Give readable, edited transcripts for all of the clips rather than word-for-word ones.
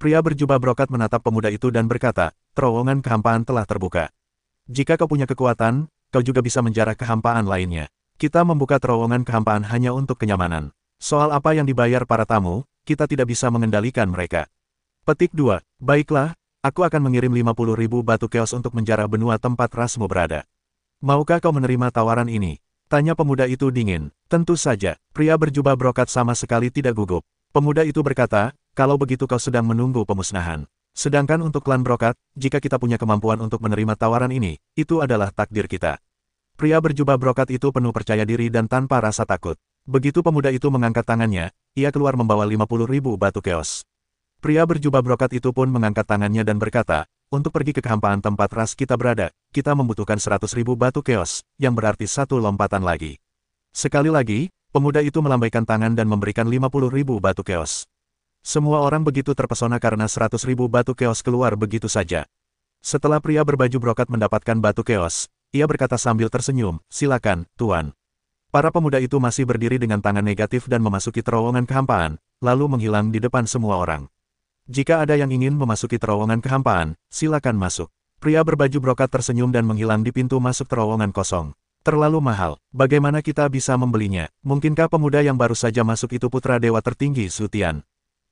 Pria berjubah brokat menatap pemuda itu dan berkata, terowongan kehampaan telah terbuka. Jika kau punya kekuatan, kau juga bisa menjarah kehampaan lainnya. Kita membuka terowongan kehampaan hanya untuk kenyamanan. Soal apa yang dibayar para tamu, kita tidak bisa mengendalikan mereka. Petik 2. Baiklah, aku akan mengirim 50.000 batu keos untuk menjarah benua tempat rasmu berada. Maukah kau menerima tawaran ini? Tanya pemuda itu dingin. Tentu saja, pria berjubah brokat sama sekali tidak gugup. Pemuda itu berkata, kalau begitu kau sedang menunggu pemusnahan. Sedangkan untuk klan brokat, jika kita punya kemampuan untuk menerima tawaran ini, itu adalah takdir kita. Pria berjubah brokat itu penuh percaya diri dan tanpa rasa takut. Begitu pemuda itu mengangkat tangannya, ia keluar membawa 50.000 batu keos. Pria berjubah brokat itu pun mengangkat tangannya dan berkata, untuk pergi ke kehampaan tempat ras kita berada, kita membutuhkan 100.000 batu keos, yang berarti satu lompatan lagi. Sekali lagi, pemuda itu melambaikan tangan dan memberikan 50.000 batu keos. Semua orang begitu terpesona karena 100.000 batu keos keluar begitu saja. Setelah pria berbaju brokat mendapatkan batu keos, ia berkata sambil tersenyum, silakan, Tuan. Para pemuda itu masih berdiri dengan tangan negatif dan memasuki terowongan kehampaan, lalu menghilang di depan semua orang. Jika ada yang ingin memasuki terowongan kehampaan, silakan masuk. Pria berbaju brokat tersenyum dan menghilang di pintu masuk terowongan kosong. Terlalu mahal, bagaimana kita bisa membelinya? Mungkinkah pemuda yang baru saja masuk itu putra dewa tertinggi Sutian?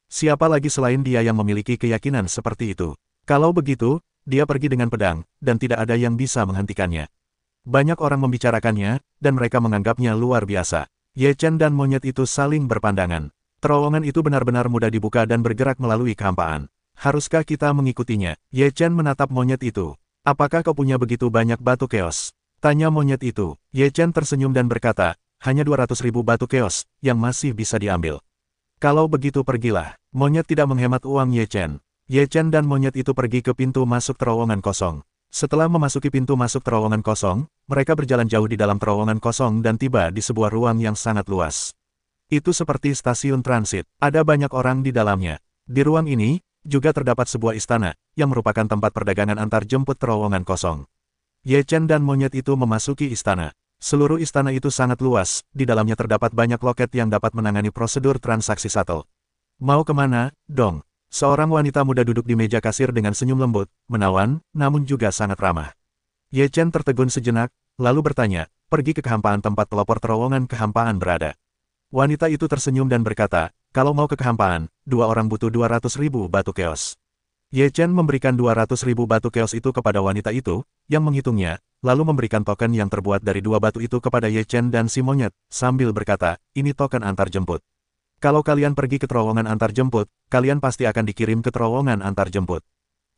Siapa lagi selain dia yang memiliki keyakinan seperti itu? Kalau begitu, dia pergi dengan pedang, dan tidak ada yang bisa menghentikannya. Banyak orang membicarakannya, dan mereka menganggapnya luar biasa. Ye Chen dan monyet itu saling berpandangan. Terowongan itu benar-benar mudah dibuka dan bergerak melalui kehampaan. Haruskah kita mengikutinya? Ye Chen menatap monyet itu. Apakah kau punya begitu banyak batu keos? Tanya monyet itu. Ye Chen tersenyum dan berkata, hanya 200.000 batu keos, yang masih bisa diambil. Kalau begitu pergilah. Monyet tidak menghemat uang Ye Chen. Ye Chen dan monyet itu pergi ke pintu masuk terowongan kosong. Setelah memasuki pintu masuk terowongan kosong, mereka berjalan jauh di dalam terowongan kosong dan tiba di sebuah ruang yang sangat luas. Itu seperti stasiun transit. Ada banyak orang di dalamnya. Di ruang ini, juga terdapat sebuah istana, yang merupakan tempat perdagangan antar jemput terowongan kosong. Ye Chen dan monyet itu memasuki istana. Seluruh istana itu sangat luas, di dalamnya terdapat banyak loket yang dapat menangani prosedur transaksi shuttle. Mau kemana, dong? Seorang wanita muda duduk di meja kasir dengan senyum lembut, menawan, namun juga sangat ramah. Ye Chen tertegun sejenak, lalu bertanya, pergi ke kehampaan tempat pelopor terowongan kehampaan berada. Wanita itu tersenyum dan berkata, kalau mau ke kehampaan, dua orang butuh 200.000 batu keos. Ye Chen memberikan 200.000 batu keos itu kepada wanita itu, yang menghitungnya, lalu memberikan token yang terbuat dari dua batu itu kepada Ye Chen dan si monyet, sambil berkata, ini token antar jemput. Kalau kalian pergi ke terowongan antar jemput, kalian pasti akan dikirim ke terowongan antar jemput.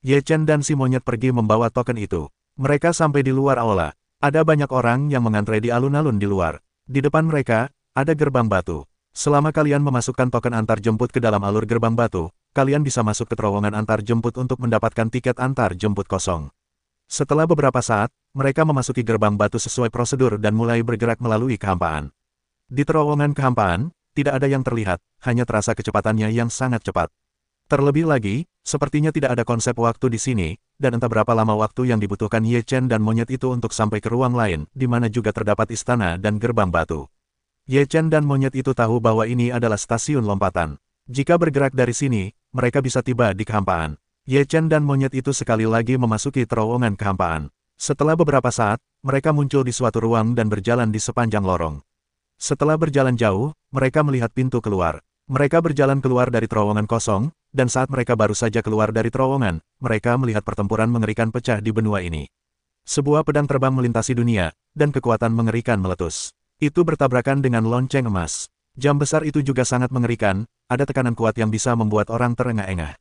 Ye Chen dan si monyet pergi membawa token itu. Mereka sampai di luar aula. Ada banyak orang yang mengantre di alun-alun di luar. Di depan mereka, ada gerbang batu. Selama kalian memasukkan token antar jemput ke dalam alur gerbang batu, kalian bisa masuk ke terowongan antar jemput untuk mendapatkan tiket antar jemput kosong. Setelah beberapa saat, mereka memasuki gerbang batu sesuai prosedur dan mulai bergerak melalui kehampaan. Di terowongan kehampaan, tidak ada yang terlihat, hanya terasa kecepatannya yang sangat cepat. Terlebih lagi, sepertinya tidak ada konsep waktu di sini, dan entah berapa lama waktu yang dibutuhkan Ye Chen dan monyet itu untuk sampai ke ruang lain, di mana juga terdapat istana dan gerbang batu. Ye Chen dan monyet itu tahu bahwa ini adalah stasiun lompatan. Jika bergerak dari sini, mereka bisa tiba di kehampaan. Ye Chen dan monyet itu sekali lagi memasuki terowongan kehampaan. Setelah beberapa saat, mereka muncul di suatu ruang dan berjalan di sepanjang lorong. Setelah berjalan jauh, mereka melihat pintu keluar. Mereka berjalan keluar dari terowongan kosong, dan saat mereka baru saja keluar dari terowongan, mereka melihat pertempuran mengerikan pecah di benua ini. Sebuah pedang terbang melintasi dunia, dan kekuatan mengerikan meletus. Itu bertabrakan dengan lonceng emas. Jam besar itu juga sangat mengerikan, ada tekanan kuat yang bisa membuat orang terengah-engah.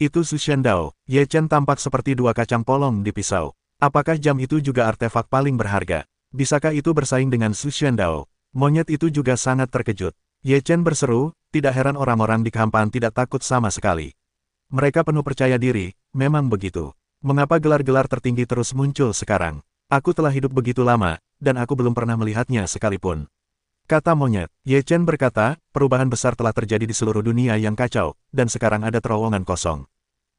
Itu Su Shendao. Ye Chen tampak seperti dua kacang polong di pisau. Apakah jam itu juga artefak paling berharga? Bisakah itu bersaing dengan Su Shendao? Monyet itu juga sangat terkejut. Ye Chen berseru, tidak heran orang-orang di kehampaan tidak takut sama sekali. Mereka penuh percaya diri, memang begitu. Mengapa gelar-gelar tertinggi terus muncul sekarang? Aku telah hidup begitu lama, dan aku belum pernah melihatnya sekalipun. Kata monyet. Ye Chen berkata, perubahan besar telah terjadi di seluruh dunia yang kacau, dan sekarang ada terowongan kosong.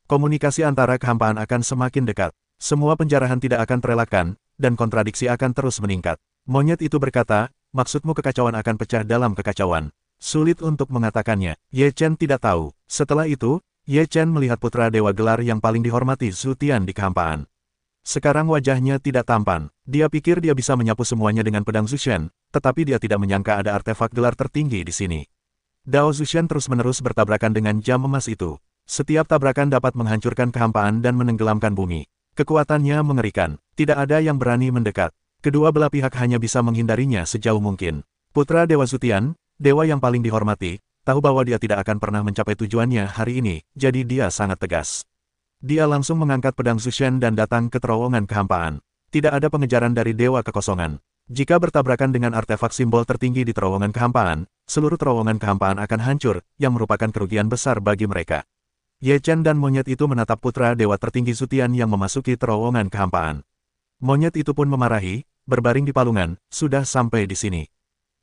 Komunikasi antara kehampaan akan semakin dekat. Semua penjarahan tidak akan terelakkan, dan kontradiksi akan terus meningkat. Monyet itu berkata, maksudmu kekacauan akan pecah dalam kekacauan. Sulit untuk mengatakannya. Ye Chen tidak tahu. Setelah itu, Ye Chen melihat putra dewa gelar yang paling dihormati Zhu Tian di kehampaan. Sekarang wajahnya tidak tampan. Dia pikir dia bisa menyapu semuanya dengan pedang Zushen, tetapi dia tidak menyangka ada artefak gelar tertinggi di sini. Dao Zushen terus-menerus bertabrakan dengan jam emas itu. Setiap tabrakan dapat menghancurkan kehampaan dan menenggelamkan bumi. Kekuatannya mengerikan. Tidak ada yang berani mendekat. Kedua belah pihak hanya bisa menghindarinya sejauh mungkin. Putra Dewa Zhu Tian, dewa yang paling dihormati, tahu bahwa dia tidak akan pernah mencapai tujuannya hari ini, jadi dia sangat tegas. Dia langsung mengangkat pedang Zushen dan datang ke terowongan kehampaan. Tidak ada pengejaran dari Dewa Kekosongan. Jika bertabrakan dengan artefak simbol tertinggi di terowongan kehampaan, seluruh terowongan kehampaan akan hancur, yang merupakan kerugian besar bagi mereka. Ye Chen dan monyet itu menatap putra dewa tertinggi Zhu Tian yang memasuki terowongan kehampaan. Monyet itu pun memarahi, berbaring di palungan, sudah sampai di sini.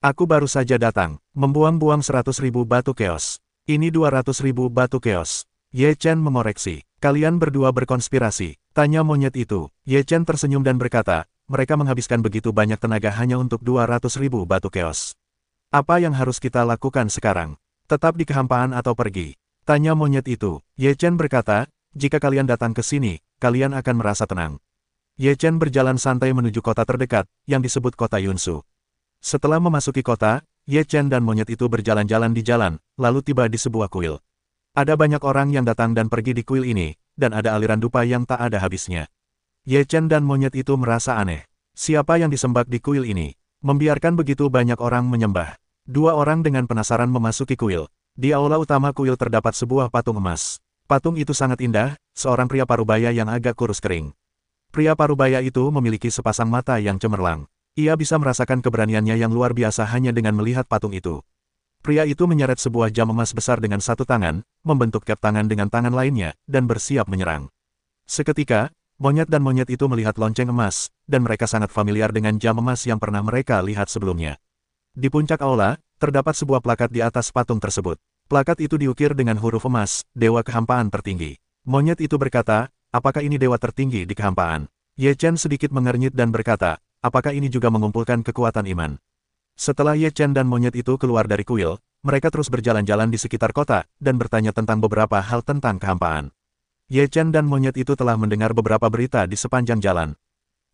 Aku baru saja datang, membuang-buang 100.000 batu keos. Ini 200.000 batu keos. Ye Chen mengoreksi. Kalian berdua berkonspirasi, tanya monyet itu. Ye Chen tersenyum dan berkata, mereka menghabiskan begitu banyak tenaga hanya untuk 200.000 batu keos. Apa yang harus kita lakukan sekarang? Tetap di kehampaan atau pergi? Tanya monyet itu. Ye Chen berkata, jika kalian datang ke sini, kalian akan merasa tenang. Ye Chen berjalan santai menuju kota terdekat, yang disebut kota Yunsu. Setelah memasuki kota, Ye Chen dan monyet itu berjalan-jalan di jalan, lalu tiba di sebuah kuil. Ada banyak orang yang datang dan pergi di kuil ini, dan ada aliran dupa yang tak ada habisnya. Ye Chen dan monyet itu merasa aneh. Siapa yang disembah di kuil ini? Membiarkan begitu banyak orang menyembah. Dua orang dengan penasaran memasuki kuil. Di aula utama kuil terdapat sebuah patung emas. Patung itu sangat indah, seorang pria parubaya yang agak kurus kering. Pria parubaya itu memiliki sepasang mata yang cemerlang. Ia bisa merasakan keberaniannya yang luar biasa hanya dengan melihat patung itu. Pria itu menyeret sebuah jam emas besar dengan satu tangan, membentuk kep tangan dengan tangan lainnya, dan bersiap menyerang. Seketika, monyet dan monyet itu melihat lonceng emas, dan mereka sangat familiar dengan jam emas yang pernah mereka lihat sebelumnya. Di puncak aula, terdapat sebuah plakat di atas patung tersebut. Plakat itu diukir dengan huruf emas, Dewa Kehampaan Tertinggi. Monyet itu berkata, apakah ini dewa tertinggi di kehampaan? Ye Chen sedikit mengernyit dan berkata, apakah ini juga mengumpulkan kekuatan iman? Setelah Ye Chen dan monyet itu keluar dari kuil, mereka terus berjalan-jalan di sekitar kota, dan bertanya tentang beberapa hal tentang kehampaan. Ye Chen dan monyet itu telah mendengar beberapa berita di sepanjang jalan.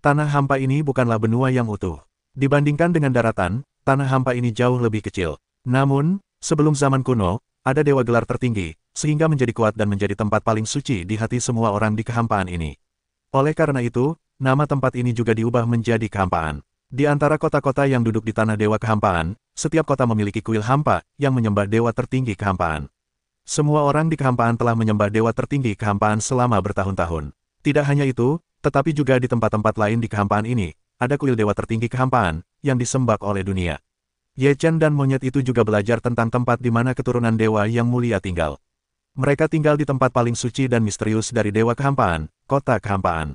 Tanah hampa ini bukanlah benua yang utuh. Dibandingkan dengan daratan, tanah hampa ini jauh lebih kecil. Namun, sebelum zaman kuno, ada dewa gelar tertinggi, sehingga menjadi kuat dan menjadi tempat paling suci di hati semua orang di kehampaan ini. Oleh karena itu, nama tempat ini juga diubah menjadi kehampaan. Di antara kota-kota yang duduk di tanah dewa kehampaan, setiap kota memiliki kuil hampa yang menyembah dewa tertinggi kehampaan. Semua orang di kehampaan telah menyembah dewa tertinggi kehampaan selama bertahun-tahun. Tidak hanya itu, tetapi juga di tempat-tempat lain di kehampaan ini, ada kuil dewa tertinggi kehampaan yang disembah oleh dunia. Ye Chen dan monyet itu juga belajar tentang tempat di mana keturunan dewa yang mulia tinggal. Mereka tinggal di tempat paling suci dan misterius dari dewa kehampaan, kota kehampaan.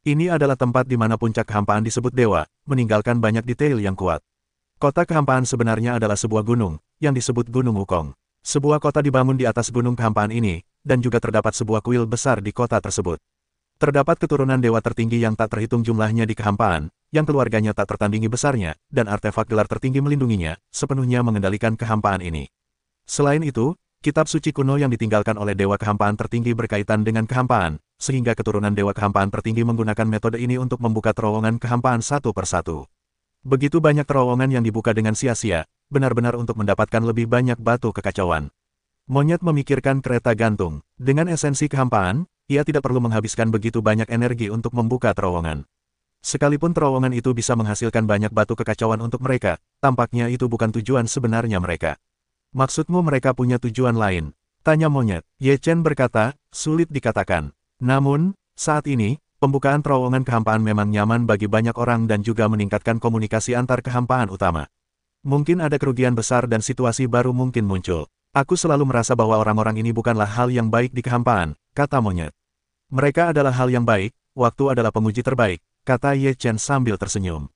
Ini adalah tempat di mana puncak kehampaan disebut dewa, meninggalkan banyak detail yang kuat. Kota kehampaan sebenarnya adalah sebuah gunung, yang disebut Gunung Wukong. Sebuah kota dibangun di atas gunung kehampaan ini, dan juga terdapat sebuah kuil besar di kota tersebut. Terdapat keturunan dewa tertinggi yang tak terhitung jumlahnya di kehampaan, yang keluarganya tak tertandingi besarnya, dan artefak gelar tertinggi melindunginya, sepenuhnya mengendalikan kehampaan ini. Selain itu, kitab suci kuno yang ditinggalkan oleh dewa kehampaan tertinggi berkaitan dengan kehampaan, sehingga keturunan dewa kehampaan tertinggi menggunakan metode ini untuk membuka terowongan kehampaan satu persatu. Begitu banyak terowongan yang dibuka dengan sia-sia, benar-benar untuk mendapatkan lebih banyak batu kekacauan. Monyet memikirkan kereta gantung. Dengan esensi kehampaan, ia tidak perlu menghabiskan begitu banyak energi untuk membuka terowongan. Sekalipun terowongan itu bisa menghasilkan banyak batu kekacauan untuk mereka, tampaknya itu bukan tujuan sebenarnya mereka. Maksudmu mereka punya tujuan lain? Tanya monyet. Ye Chen berkata, sulit dikatakan. Namun, saat ini, pembukaan terowongan kehampaan memang nyaman bagi banyak orang dan juga meningkatkan komunikasi antar kehampaan utama. Mungkin ada kerugian besar dan situasi baru mungkin muncul. Aku selalu merasa bahwa orang-orang ini bukanlah hal yang baik di kehampaan, kata monyet. Mereka adalah hal yang baik, waktu adalah penguji terbaik, kata Ye Chen sambil tersenyum.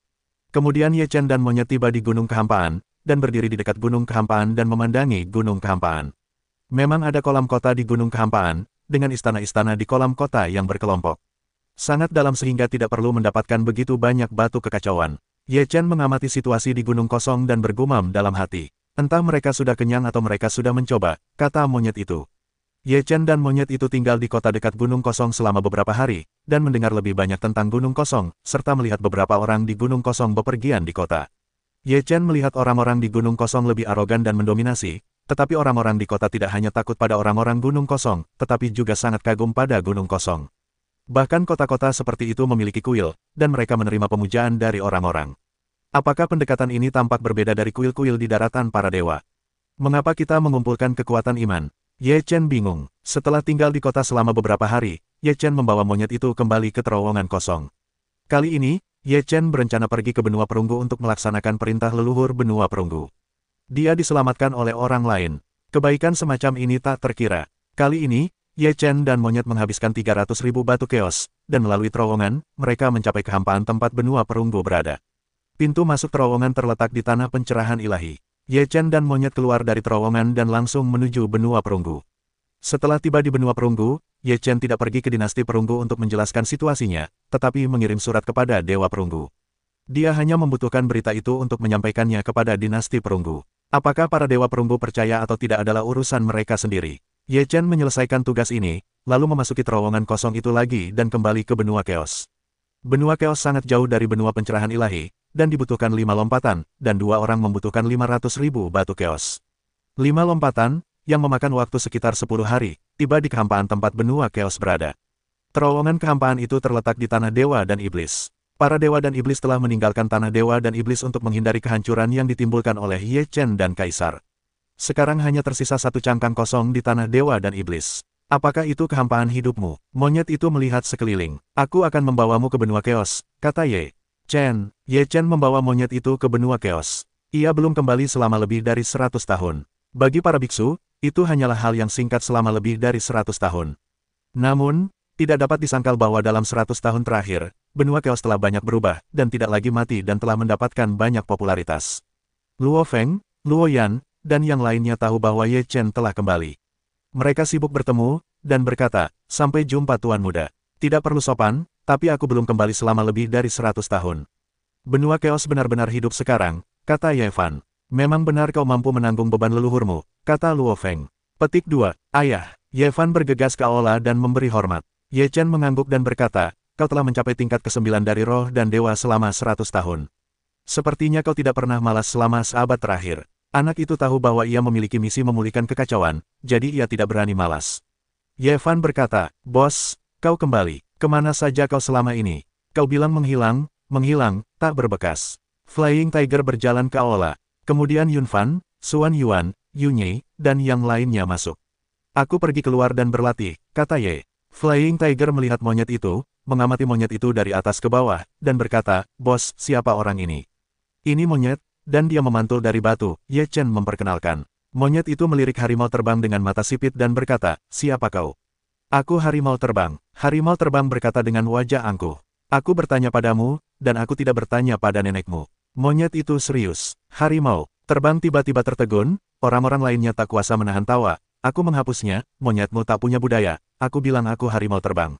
Kemudian Ye Chen dan monyet tiba di gunung kehampaan, dan berdiri di dekat gunung kehampaan dan memandangi gunung kehampaan. Memang ada kolam kota di gunung kehampaan, dengan istana-istana di kolam kota yang berkelompok. Sangat dalam sehingga tidak perlu mendapatkan begitu banyak batu kekacauan. Ye Chen mengamati situasi di gunung kosong dan bergumam dalam hati. Entah mereka sudah kenyang atau mereka sudah mencoba, kata monyet itu. Ye Chen dan monyet itu tinggal di kota dekat Gunung Kosong selama beberapa hari, dan mendengar lebih banyak tentang Gunung Kosong, serta melihat beberapa orang di Gunung Kosong bepergian di kota. Ye Chen melihat orang-orang di Gunung Kosong lebih arogan dan mendominasi, tetapi orang-orang di kota tidak hanya takut pada orang-orang Gunung Kosong, tetapi juga sangat kagum pada Gunung Kosong. Bahkan kota-kota seperti itu memiliki kuil, dan mereka menerima pemujaan dari orang-orang. Apakah pendekatan ini tampak berbeda dari kuil-kuil di daratan para dewa? Mengapa kita mengumpulkan kekuatan iman? Ye Chen bingung. Setelah tinggal di kota selama beberapa hari, Ye Chen membawa monyet itu kembali ke terowongan kosong. Kali ini, Ye Chen berencana pergi ke benua perunggu untuk melaksanakan perintah leluhur benua perunggu. Dia diselamatkan oleh orang lain. Kebaikan semacam ini tak terkira. Kali ini, Ye Chen dan monyet menghabiskan 300.000 batu keos, dan melalui terowongan, mereka mencapai kehampaan tempat benua perunggu berada. Pintu masuk terowongan terletak di tanah pencerahan ilahi. Ye Chen dan monyet keluar dari terowongan dan langsung menuju benua perunggu. Setelah tiba di benua perunggu, Ye Chen tidak pergi ke dinasti perunggu untuk menjelaskan situasinya, tetapi mengirim surat kepada Dewa Perunggu. Dia hanya membutuhkan berita itu untuk menyampaikannya kepada dinasti perunggu. Apakah para Dewa Perunggu percaya atau tidak adalah urusan mereka sendiri. Ye Chen menyelesaikan tugas ini, lalu memasuki terowongan kosong itu lagi dan kembali ke benua keos. Benua keos sangat jauh dari benua pencerahan ilahi, dan dibutuhkan 5 lompatan, dan 2 orang membutuhkan 500.000 batu keos. 5 lompatan, yang memakan waktu sekitar 10 hari, tiba di kehampaan tempat benua keos berada. Terowongan kehampaan itu terletak di tanah dewa dan iblis. Para dewa dan iblis telah meninggalkan tanah dewa dan iblis untuk menghindari kehancuran yang ditimbulkan oleh Ye Chen dan Kaisar. Sekarang hanya tersisa 1 cangkang kosong di tanah dewa dan iblis. Apakah itu kehampaan hidupmu? Monyet itu melihat sekeliling. Aku akan membawamu ke benua keos, kata Ye Chen. Ye Chen membawa monyet itu ke benua keos. Ia belum kembali selama lebih dari 100 tahun. Bagi para biksu, itu hanyalah hal yang singkat selama lebih dari 100 tahun. Namun, tidak dapat disangkal bahwa dalam 100 tahun terakhir, benua keos telah banyak berubah, dan tidak lagi mati dan telah mendapatkan banyak popularitas. Luo Feng, Luo Yan, dan yang lainnya tahu bahwa Ye Chen telah kembali. Mereka sibuk bertemu, dan berkata, sampai jumpa Tuan Muda. Tidak perlu sopan, tapi aku belum kembali selama lebih dari 100 tahun. Benua keos benar-benar hidup sekarang, kata Ye Fan. Memang benar kau mampu menanggung beban leluhurmu, kata Luo Feng. Petik 2. Ayah. Ye Fan bergegas ke aula dan memberi hormat. Ye Chen mengangguk dan berkata, kau telah mencapai tingkat ke-9 dari roh dan dewa selama 100 tahun. Sepertinya kau tidak pernah malas selama seabad terakhir. Anak itu tahu bahwa ia memiliki misi memulihkan kekacauan, jadi ia tidak berani malas. Ye Fan berkata, bos, kau kembali. Kemana saja kau selama ini? Kau bilang menghilang, tak berbekas. Flying Tiger berjalan ke aula. Kemudian Yun Fan, Xuan Yuan, Yunyi, dan yang lainnya masuk. Aku pergi keluar dan berlatih, kata Ye. Flying Tiger melihat monyet itu, mengamati monyet itu dari atas ke bawah, dan berkata, bos, siapa orang ini? Ini monyet, dan dia memantul dari batu, Ye Chen memperkenalkan. Monyet itu melirik harimau terbang dengan mata sipit dan berkata, siapa kau? Aku harimau terbang. Harimau terbang berkata dengan wajah angkuh. Aku bertanya padamu, dan aku tidak bertanya pada nenekmu. Monyet itu serius. Harimau terbang tiba-tiba tertegun, orang-orang lainnya tak kuasa menahan tawa. Aku menghapusnya, monyetmu tak punya budaya. Aku bilang aku harimau terbang.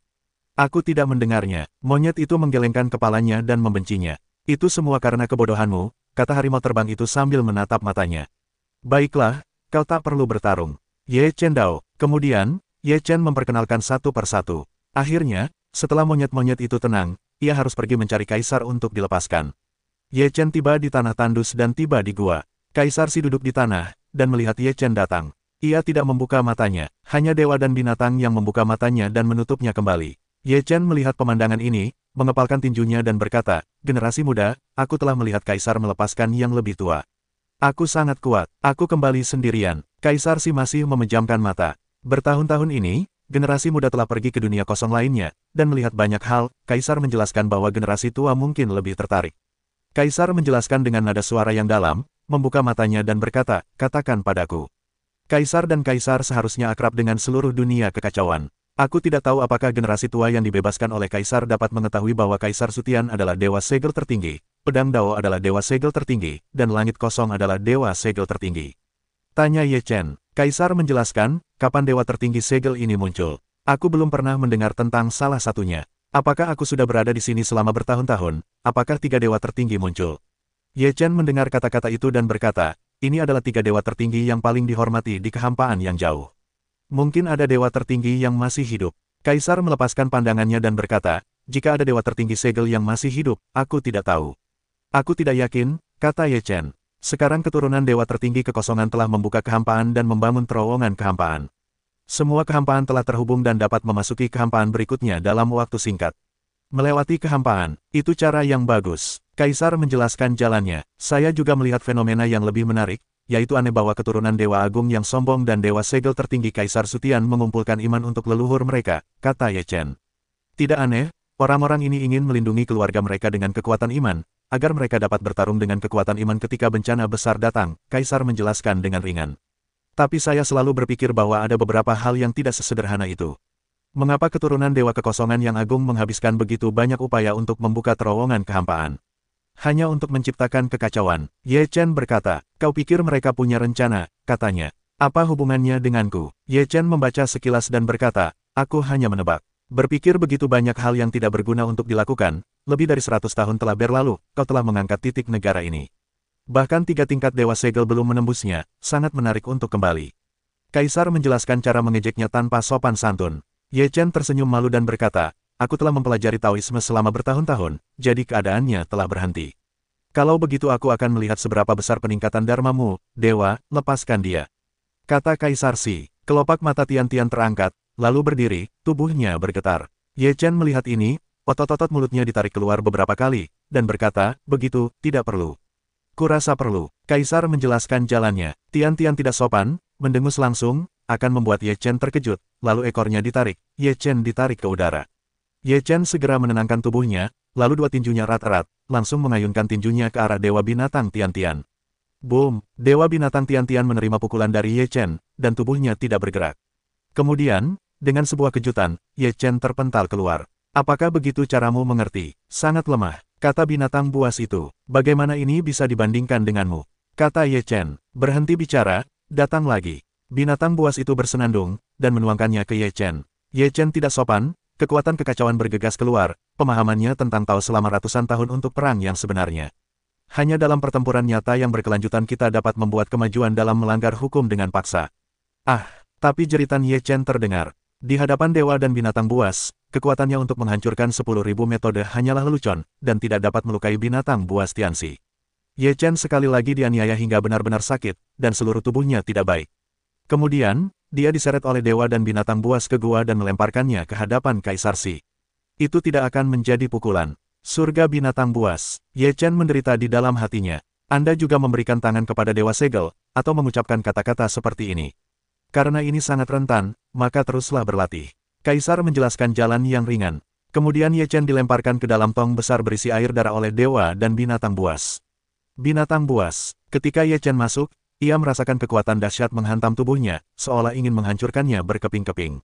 Aku tidak mendengarnya. Monyet itu menggelengkan kepalanya dan membencinya. Itu semua karena kebodohanmu, kata harimau terbang itu sambil menatap matanya. Baiklah, kau tak perlu bertarung. Ye Chen Dao. Kemudian, Ye Chen memperkenalkan satu persatu. Akhirnya, setelah monyet-monyet itu tenang, ia harus pergi mencari kaisar untuk dilepaskan. Ye Chen tiba di tanah tandus dan tiba di gua. Kaisar Si duduk di tanah, dan melihat Ye Chen datang. Ia tidak membuka matanya, hanya dewa dan binatang yang membuka matanya dan menutupnya kembali. Ye Chen melihat pemandangan ini, mengepalkan tinjunya dan berkata, generasi muda, aku telah melihat kaisar melepaskan yang lebih tua. Aku sangat kuat, aku kembali sendirian. Kaisar Si masih memejamkan mata. Bertahun-tahun ini, generasi muda telah pergi ke dunia kosong lainnya, dan melihat banyak hal, Kaisar menjelaskan bahwa generasi tua mungkin lebih tertarik. Kaisar menjelaskan dengan nada suara yang dalam, membuka matanya dan berkata, katakan padaku. Kaisar dan Kaisar seharusnya akrab dengan seluruh dunia kekacauan. Aku tidak tahu apakah generasi tua yang dibebaskan oleh Kaisar dapat mengetahui bahwa Kaisar Sutian adalah dewa segel tertinggi, pedang Dao adalah dewa segel tertinggi, dan langit kosong adalah dewa segel tertinggi. Tanya Ye Chen. Kaisar menjelaskan, kapan dewa tertinggi segel ini muncul. Aku belum pernah mendengar tentang salah satunya. Apakah aku sudah berada di sini selama bertahun-tahun? Apakah 3 dewa tertinggi muncul? Ye Chen mendengar kata-kata itu dan berkata, ini adalah 3 dewa tertinggi yang paling dihormati di kehampaan yang jauh. Mungkin ada dewa tertinggi yang masih hidup. Kaisar melepaskan pandangannya dan berkata, jika ada dewa tertinggi segel yang masih hidup, aku tidak tahu. Aku tidak yakin, kata Ye Chen. Sekarang keturunan dewa tertinggi kekosongan telah membuka kehampaan dan membangun terowongan kehampaan. Semua kehampaan telah terhubung dan dapat memasuki kehampaan berikutnya dalam waktu singkat. Melewati kehampaan, itu cara yang bagus. Kaisar menjelaskan jalannya. Saya juga melihat fenomena yang lebih menarik, yaitu aneh bahwa keturunan Dewa Agung yang sombong dan Dewa Segel tertinggi Kaisar Sutian mengumpulkan iman untuk leluhur mereka, kata Ye Chen. Tidak aneh, orang-orang ini ingin melindungi keluarga mereka dengan kekuatan iman, agar mereka dapat bertarung dengan kekuatan iman ketika bencana besar datang, Kaisar menjelaskan dengan ringan. Tapi saya selalu berpikir bahwa ada beberapa hal yang tidak sesederhana itu. Mengapa keturunan Dewa Kekosongan yang agung menghabiskan begitu banyak upaya untuk membuka terowongan kehampaan? Hanya untuk menciptakan kekacauan. Ye Chen berkata, kau pikir mereka punya rencana, katanya. Apa hubungannya denganku? Ye Chen membaca sekilas dan berkata, aku hanya menebak. Berpikir begitu banyak hal yang tidak berguna untuk dilakukan, lebih dari 100 tahun telah berlalu, kau telah mengangkat titik negara ini. Bahkan 3 tingkat Dewa Segel belum menembusnya, sangat menarik untuk kembali. Kaisar menjelaskan cara mengejeknya tanpa sopan santun. Ye Chen tersenyum malu dan berkata, aku telah mempelajari Taoisme selama bertahun-tahun, jadi keadaannya telah berhenti. Kalau begitu aku akan melihat seberapa besar peningkatan dharmamu, Dewa, lepaskan dia. Kata Kaisar Si. Kelopak mata Tian-Tian terangkat, lalu berdiri, tubuhnya bergetar. Ye Chen melihat ini, otot-otot mulutnya ditarik keluar beberapa kali, dan berkata, begitu, tidak perlu. Kurasa perlu. Kaisar menjelaskan jalannya. Tian-Tian tidak sopan, mendengus langsung, akan membuat Ye Chen terkejut, lalu ekornya ditarik, Ye Chen ditarik ke udara. Ye Chen segera menenangkan tubuhnya, lalu 2 tinjunya erat-erat, langsung mengayunkan tinjunya ke arah Dewa Binatang Tian-Tian. Boom! Dewa Binatang Tian-Tian menerima pukulan dari Ye Chen, dan tubuhnya tidak bergerak. Kemudian, dengan sebuah kejutan, Ye Chen terpental keluar. Apakah begitu caramu mengerti? Sangat lemah, kata binatang buas itu. Bagaimana ini bisa dibandingkan denganmu? Kata Ye Chen. Berhenti bicara, datang lagi. Binatang buas itu bersenandung, dan menuangkannya ke Ye Chen. Ye Chen tidak sopan, kekuatan kekacauan bergegas keluar, pemahamannya tentang Tao selama ratusan tahun untuk perang yang sebenarnya. Hanya dalam pertempuran nyata yang berkelanjutan kita dapat membuat kemajuan dalam melanggar hukum dengan paksa. Ah, tapi jeritan Ye Chen terdengar. Di hadapan dewa dan binatang buas, kekuatannya untuk menghancurkan 10.000 metode hanyalah lelucon, dan tidak dapat melukai binatang buas Tianxi. Ye Chen sekali lagi dianiaya hingga benar-benar sakit, dan seluruh tubuhnya tidak baik. Kemudian, dia diseret oleh dewa dan binatang buas ke gua dan melemparkannya ke hadapan Kaisar Si. Itu tidak akan menjadi pukulan. Surga binatang buas. Ye Chen menderita di dalam hatinya. Anda juga memberikan tangan kepada Dewa Segel, atau mengucapkan kata-kata seperti ini. Karena ini sangat rentan, maka teruslah berlatih. Kaisar menjelaskan jalan yang ringan. Kemudian Ye Chen dilemparkan ke dalam tong besar berisi air darah oleh dewa dan binatang buas. Binatang buas. Ketika Ye Chen masuk, ia merasakan kekuatan dahsyat menghantam tubuhnya, seolah ingin menghancurkannya berkeping-keping.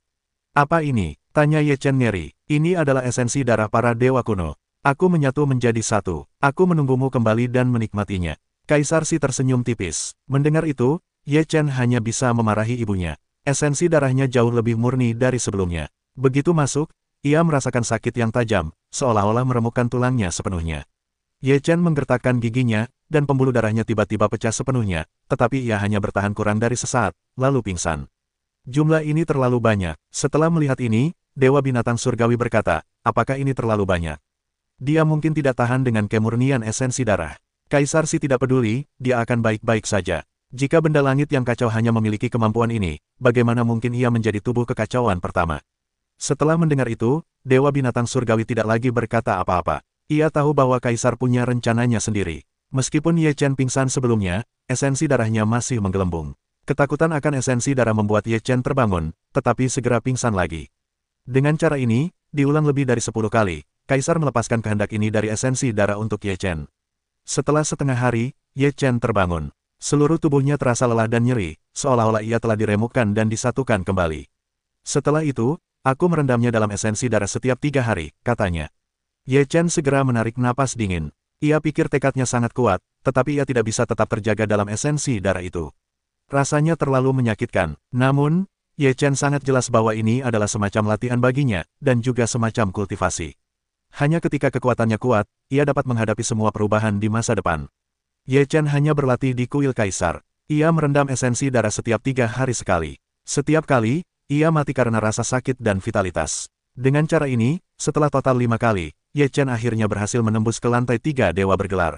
Apa ini? Tanya Ye Chen ngeri. Ini adalah esensi darah para dewa kuno. Aku menyatu menjadi satu. Aku menunggumu kembali dan menikmatinya. Kaisar Si tersenyum tipis. Mendengar itu, Ye Chen hanya bisa memarahi ibunya. Esensi darahnya jauh lebih murni dari sebelumnya. Begitu masuk, ia merasakan sakit yang tajam, seolah-olah meremukkan tulangnya sepenuhnya. Ye Chen menggertakkan giginya, dan pembuluh darahnya tiba-tiba pecah sepenuhnya, tetapi ia hanya bertahan kurang dari sesaat, lalu pingsan. Jumlah ini terlalu banyak. Setelah melihat ini, Dewa Binatang Surgawi berkata, apakah ini terlalu banyak? Dia mungkin tidak tahan dengan kemurnian esensi darah. Kaisar Si tidak peduli, dia akan baik-baik saja. Jika benda langit yang kacau hanya memiliki kemampuan ini, bagaimana mungkin ia menjadi tubuh kekacauan pertama? Setelah mendengar itu, Dewa Binatang Surgawi tidak lagi berkata apa-apa. Ia tahu bahwa Kaisar punya rencananya sendiri. Meskipun Ye Chen pingsan sebelumnya, esensi darahnya masih menggelembung. Ketakutan akan esensi darah membuat Ye Chen terbangun, tetapi segera pingsan lagi. Dengan cara ini, diulang lebih dari 10 kali, Kaisar melepaskan kehendak ini dari esensi darah untuk Ye Chen. Setelah setengah hari, Ye Chen terbangun. Seluruh tubuhnya terasa lelah dan nyeri, seolah-olah ia telah diremukkan dan disatukan kembali. Setelah itu, aku merendamnya dalam esensi darah setiap 3 hari, katanya. Ye Chen segera menarik napas dingin. Ia pikir tekadnya sangat kuat, tetapi ia tidak bisa tetap terjaga dalam esensi darah itu. Rasanya terlalu menyakitkan. Namun, Ye Chen sangat jelas bahwa ini adalah semacam latihan baginya, dan juga semacam kultivasi. Hanya ketika kekuatannya kuat, ia dapat menghadapi semua perubahan di masa depan. Ye Chen hanya berlatih di kuil Kaisar. Ia merendam esensi darah setiap 3 hari sekali. Setiap kali, Ia mati karena rasa sakit dan vitalitas. Dengan cara ini, setelah total 5 kali, Ye Chen akhirnya berhasil menembus ke lantai 3 Dewa Bergelar.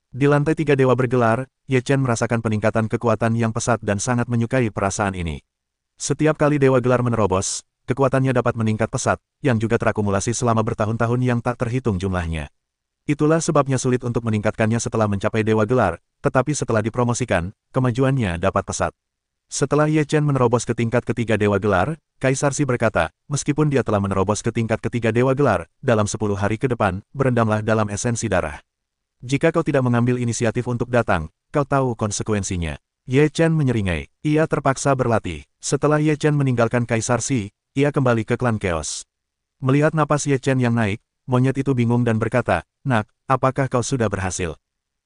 Di lantai 3 Dewa Bergelar, Ye Chen merasakan peningkatan kekuatan yang pesat dan sangat menyukai perasaan ini. Setiap kali Dewa Gelar menerobos, kekuatannya dapat meningkat pesat, yang juga terakumulasi selama bertahun-tahun yang tak terhitung jumlahnya. Itulah sebabnya sulit untuk meningkatkannya setelah mencapai Dewa Gelar, tetapi setelah dipromosikan, kemajuannya dapat pesat. Setelah Ye Chen menerobos ke tingkat ketiga Dewa Gelar, Kaisar Si berkata, meskipun dia telah menerobos ke tingkat ketiga Dewa Gelar, dalam 10 hari ke depan, berendamlah dalam esensi darah. Jika kau tidak mengambil inisiatif untuk datang, kau tahu konsekuensinya. Ye Chen menyeringai. Ia terpaksa berlatih. Setelah Ye Chen meninggalkan Kaisar Si, ia kembali ke klan Chaos. Melihat napas Ye Chen yang naik, monyet itu bingung dan berkata, "Nak, apakah kau sudah berhasil?"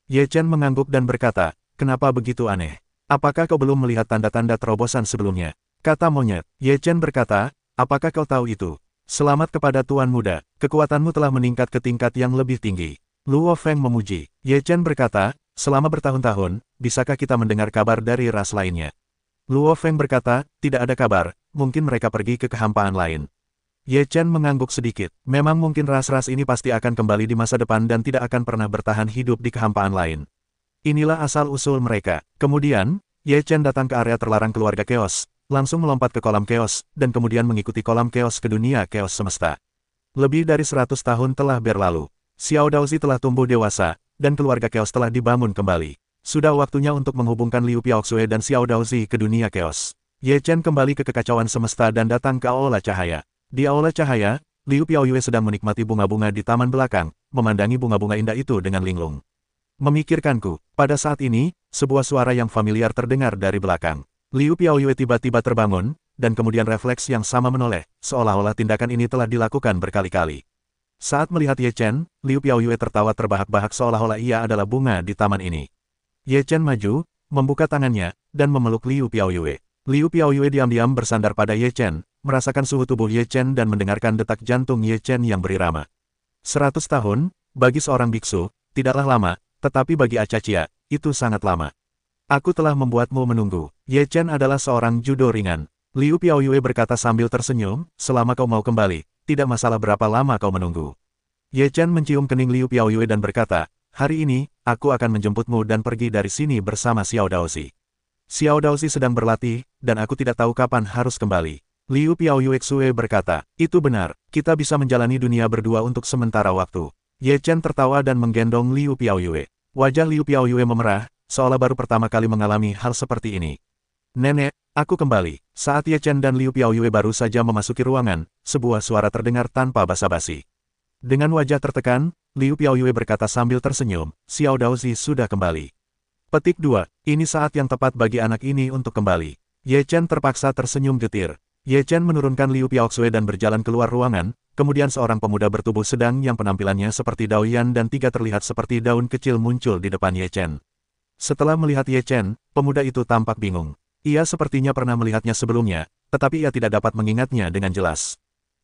Ye Chen mengangguk dan berkata, "Kenapa begitu aneh? Apakah kau belum melihat tanda-tanda terobosan sebelumnya?" Kata monyet. Ye Chen berkata, "Apakah kau tahu itu? Selamat kepada Tuan Muda, kekuatanmu telah meningkat ke tingkat yang lebih tinggi." Luo Feng memuji. Ye Chen berkata, "Selama bertahun-tahun, bisakah kita mendengar kabar dari ras lainnya?" Luo Feng berkata, "Tidak ada kabar, mungkin mereka pergi ke kehampaan lain." Ye Chen mengangguk sedikit. Memang mungkin ras-ras ini pasti akan kembali di masa depan dan tidak akan pernah bertahan hidup di kehampaan lain. Inilah asal-usul mereka. Kemudian, Ye Chen datang ke area terlarang keluarga Chaos, langsung melompat ke kolam Chaos, dan kemudian mengikuti kolam Chaos ke dunia Chaos semesta. Lebih dari 100 tahun telah berlalu. Xiao Daozi telah tumbuh dewasa, dan keluarga Chaos telah dibangun kembali. Sudah waktunya untuk menghubungkan Liu Piaoxue dan Xiao Daozi ke dunia Chaos. Ye Chen kembali ke kekacauan semesta dan datang ke Aula Cahaya. Di Aula Cahaya, Liu Piaoyue sedang menikmati bunga-bunga di taman belakang, memandangi bunga-bunga indah itu dengan linglung. Memikirkanku, pada saat ini, sebuah suara yang familiar terdengar dari belakang. Liu Piaoyue tiba-tiba terbangun, dan kemudian refleks yang sama menoleh, seolah-olah tindakan ini telah dilakukan berkali-kali. Saat melihat Ye Chen, Liu Piaoyue tertawa terbahak-bahak seolah-olah ia adalah bunga di taman ini. Ye Chen maju, membuka tangannya, dan memeluk Liu Piaoyue. Liu Piaoyue diam-diam bersandar pada Ye Chen, merasakan suhu tubuh Ye Chen dan mendengarkan detak jantung Ye Chen yang berirama. 100 tahun, bagi seorang biksu, tidaklah lama, tetapi bagi Acacia, itu sangat lama. Aku telah membuatmu menunggu. Ye Chen adalah seorang judo ringan. Liu Piaoyue berkata sambil tersenyum, selama kau mau kembali, tidak masalah berapa lama kau menunggu. Ye Chen mencium kening Liu Piaoyue dan berkata, hari ini, aku akan menjemputmu dan pergi dari sini bersama Xiao Daozi. Xiao Daozi sedang berlatih, dan aku tidak tahu kapan harus kembali. Liu Piaoyue berkata, itu benar, kita bisa menjalani dunia berdua untuk sementara waktu. Ye Chen tertawa dan menggendong Liu Piaoyue. Wajah Liu Piaoyue memerah, seolah baru pertama kali mengalami hal seperti ini. Nenek, aku kembali. Saat Ye Chen dan Liu Piaoyue baru saja memasuki ruangan, sebuah suara terdengar tanpa basa-basi. Dengan wajah tertekan, Liu Piaoyue berkata sambil tersenyum, Xiao Daozi sudah kembali. Petik 2. Ini saat yang tepat bagi anak ini untuk kembali. Ye Chen terpaksa tersenyum getir. Ye Chen menurunkan Liu Piaoxue dan berjalan keluar ruangan, kemudian seorang pemuda bertubuh sedang yang penampilannya seperti Daoyan dan 3 terlihat seperti daun kecil muncul di depan Ye Chen. Setelah melihat Ye Chen, pemuda itu tampak bingung. Ia sepertinya pernah melihatnya sebelumnya, tetapi ia tidak dapat mengingatnya dengan jelas.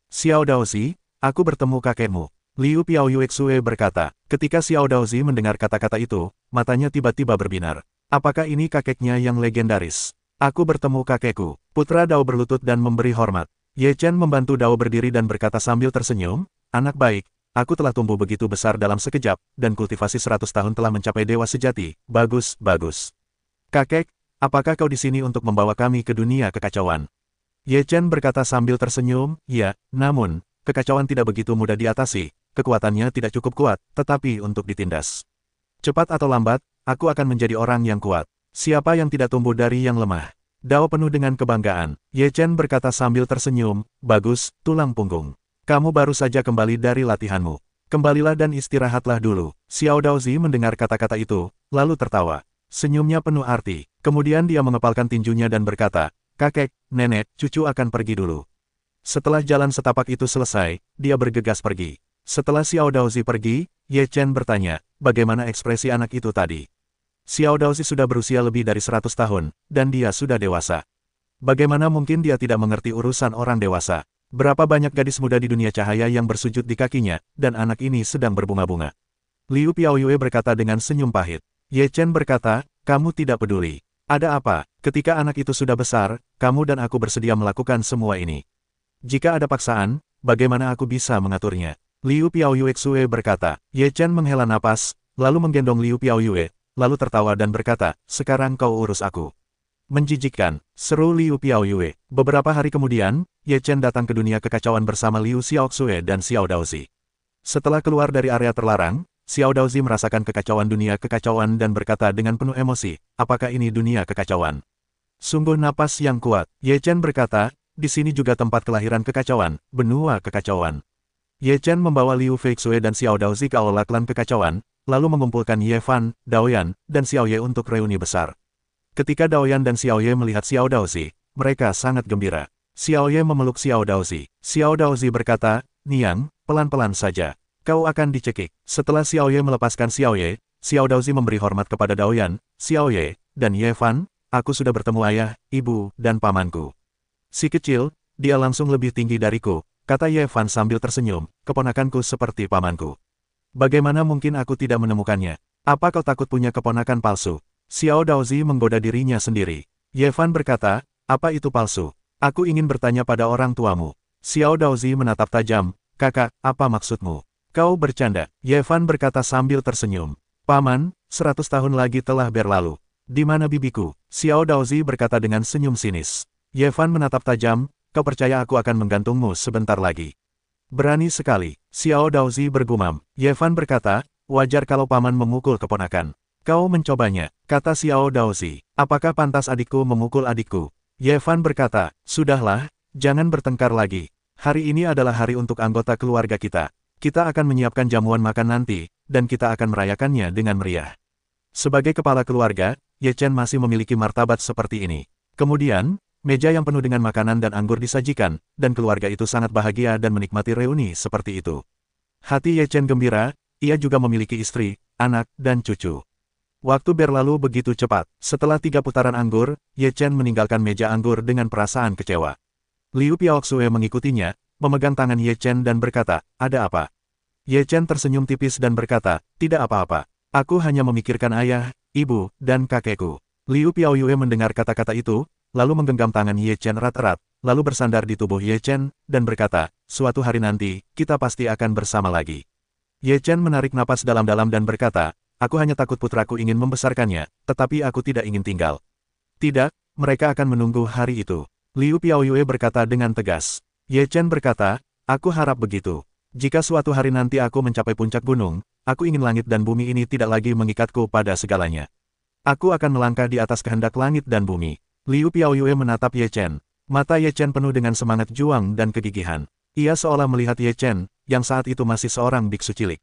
Xiao Daozi, aku bertemu kakekmu. Liu Piaoyue berkata. Ketika Xiao Daozi mendengar kata-kata itu, matanya tiba-tiba berbinar. Apakah ini kakeknya yang legendaris? Aku bertemu kakekku. Putra Dao berlutut dan memberi hormat. Ye Chen membantu Dao berdiri dan berkata sambil tersenyum, anak baik, aku telah tumbuh begitu besar dalam sekejap, dan kultivasi 100 tahun telah mencapai dewa sejati. Bagus, bagus. Kakek, apakah kau di sini untuk membawa kami ke dunia kekacauan? Ye Chen berkata sambil tersenyum, ya, namun, kekacauan tidak begitu mudah diatasi, kekuatannya tidak cukup kuat, tetapi untuk ditindas. Cepat atau lambat, aku akan menjadi orang yang kuat. Siapa yang tidak tumbuh dari yang lemah? Dao penuh dengan kebanggaan. Ye Chen berkata sambil tersenyum, bagus, tulang punggung. Kamu baru saja kembali dari latihanmu. Kembalilah dan istirahatlah dulu. Xiao Daozi mendengar kata-kata itu, lalu tertawa. Senyumnya penuh arti. Kemudian dia mengepalkan tinjunya dan berkata, kakek, nenek, cucu akan pergi dulu. Setelah jalan setapak itu selesai, dia bergegas pergi. Setelah Xiao Daozi pergi, Ye Chen bertanya, bagaimana ekspresi anak itu tadi? Xiao Daozi sudah berusia lebih dari 100 tahun, dan dia sudah dewasa. Bagaimana mungkin dia tidak mengerti urusan orang dewasa? Berapa banyak gadis muda di dunia cahaya yang bersujud di kakinya, dan anak ini sedang berbunga-bunga. Liu Piaoyue berkata dengan senyum pahit. Ye Chen berkata, kamu tidak peduli. Ada apa? Ketika anak itu sudah besar, kamu dan aku bersedia melakukan semua ini. Jika ada paksaan, bagaimana aku bisa mengaturnya? Liu Piaoyue Xue berkata. Ye Chen menghela napas, lalu menggendong Liu Piaoyue, lalu tertawa dan berkata, sekarang kau urus aku. Menjijikkan, seru Liu Piaoyue. Beberapa hari kemudian, Ye Chen datang ke dunia kekacauan bersama Liu Xiaoxue dan Xiao Daozi. Setelah keluar dari area terlarang, Xiao Daozi merasakan kekacauan dunia kekacauan dan berkata dengan penuh emosi, apakah ini dunia kekacauan? Sungguh napas yang kuat. Ye Chen berkata, di sini juga tempat kelahiran kekacauan, benua kekacauan. Ye Chen membawa Liu Feixue dan Xiao Daozi ke aula klan kekacauan, lalu mengumpulkan Ye Fan, Daoyan, dan Xiao Ye untuk reuni besar. Ketika Daoyan dan Xiao Ye melihat Xiao Daozi, mereka sangat gembira. Xiao Ye memeluk Xiao Daozi. Xiao Daozi berkata, Niang, pelan-pelan saja. Kau akan dicekik. Setelah Xiao Ye melepaskan Xiao Ye, Xiao Daozi memberi hormat kepada Daoyan, Xiao Ye, dan Ye Fan, aku sudah bertemu ayah, ibu, dan pamanku. Si kecil, dia langsung lebih tinggi dariku, kata Ye Fan sambil tersenyum, keponakanku seperti pamanku. Bagaimana mungkin aku tidak menemukannya? Apa kau takut punya keponakan palsu? Xiao Daozi menggoda dirinya sendiri. Ye Fan berkata, apa itu palsu? Aku ingin bertanya pada orang tuamu. Xiao Daozi menatap tajam, kakak, apa maksudmu? Kau bercanda. Ye Fan berkata sambil tersenyum. Paman, 100 tahun lagi telah berlalu. Di mana bibiku? Xiao Daozi berkata dengan senyum sinis. Ye Fan menatap tajam, kau percaya aku akan menggantungmu sebentar lagi? Berani sekali. Xiao Daozi bergumam. Ye Fan berkata, wajar kalau paman memukul keponakan. Kau mencobanya, kata Xiao Daozi. Apakah pantas adikku memukul adikku? Ye Fan berkata, sudahlah, jangan bertengkar lagi. Hari ini adalah hari untuk anggota keluarga kita. Kita akan menyiapkan jamuan makan nanti, dan kita akan merayakannya dengan meriah. Sebagai kepala keluarga, Ye Chen masih memiliki martabat seperti ini. Kemudian, meja yang penuh dengan makanan dan anggur disajikan, dan keluarga itu sangat bahagia dan menikmati reuni seperti itu. Hati Ye Chen gembira, ia juga memiliki istri, anak, dan cucu. Waktu berlalu begitu cepat. Setelah 3 putaran anggur, Ye Chen meninggalkan meja anggur dengan perasaan kecewa. Liu Piaoxue mengikutinya, memegang tangan Ye Chen dan berkata, ada apa? Ye Chen tersenyum tipis dan berkata, tidak apa-apa. Aku hanya memikirkan ayah, ibu, dan kakekku. Liu Piaoyue mendengar kata-kata itu, lalu menggenggam tangan Ye Chen erat-erat, lalu bersandar di tubuh Ye Chen, dan berkata, suatu hari nanti, kita pasti akan bersama lagi. Ye Chen menarik napas dalam-dalam dan berkata, aku hanya takut putraku ingin membesarkannya, tetapi aku tidak ingin tinggal. Tidak, mereka akan menunggu hari itu. Liu Piaoyue berkata dengan tegas. Ye Chen berkata, aku harap begitu. Jika suatu hari nanti aku mencapai puncak gunung, aku ingin langit dan bumi ini tidak lagi mengikatku pada segalanya. Aku akan melangkah di atas kehendak langit dan bumi. Liu Piaoyue menatap Ye Chen. Mata Ye Chen penuh dengan semangat juang dan kegigihan. Ia seolah melihat Ye Chen, yang saat itu masih seorang biksu cilik.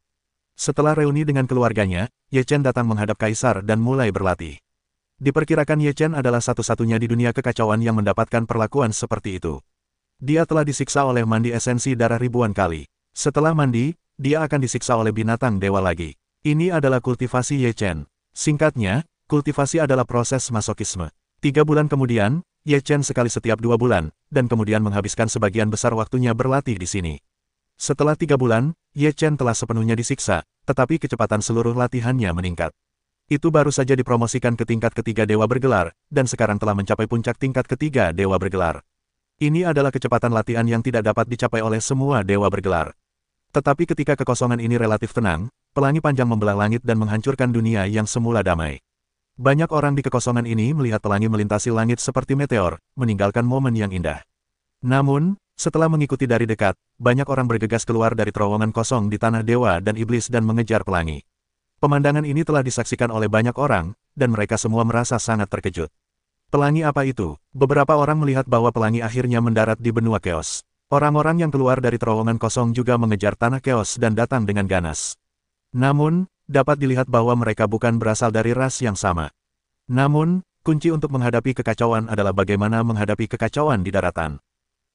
Setelah reuni dengan keluarganya, Ye Chen datang menghadap kaisar dan mulai berlatih. Diperkirakan Ye Chen adalah satu-satunya di dunia kekacauan yang mendapatkan perlakuan seperti itu. Dia telah disiksa oleh mandi esensi darah ribuan kali. Setelah mandi, dia akan disiksa oleh binatang dewa lagi. Ini adalah kultivasi Ye Chen. Singkatnya, kultivasi adalah proses masokisme. 3 bulan kemudian, Ye Chen sekali setiap 2 bulan, dan kemudian menghabiskan sebagian besar waktunya berlatih di sini. Setelah 3 bulan, Ye Chen telah sepenuhnya disiksa, tetapi kecepatan seluruh latihannya meningkat. Itu baru saja dipromosikan ke tingkat ketiga Dewa Bergelar, dan sekarang telah mencapai puncak tingkat ketiga Dewa Bergelar. Ini adalah kecepatan latihan yang tidak dapat dicapai oleh semua Dewa Bergelar. Tetapi ketika kekosongan ini relatif tenang, pelangi panjang membelah langit dan menghancurkan dunia yang semula damai. Banyak orang di kekosongan ini melihat pelangi melintasi langit seperti meteor, meninggalkan momen yang indah. Namun, setelah mengikuti dari dekat, banyak orang bergegas keluar dari terowongan kosong di tanah dewa dan iblis dan mengejar pelangi. Pemandangan ini telah disaksikan oleh banyak orang, dan mereka semua merasa sangat terkejut. Pelangi apa itu? Beberapa orang melihat bahwa pelangi akhirnya mendarat di benua keos. Orang-orang yang keluar dari terowongan kosong juga mengejar tanah keos dan datang dengan ganas. Namun, dapat dilihat bahwa mereka bukan berasal dari ras yang sama. Namun, kunci untuk menghadapi kekacauan adalah bagaimana menghadapi kekacauan di daratan.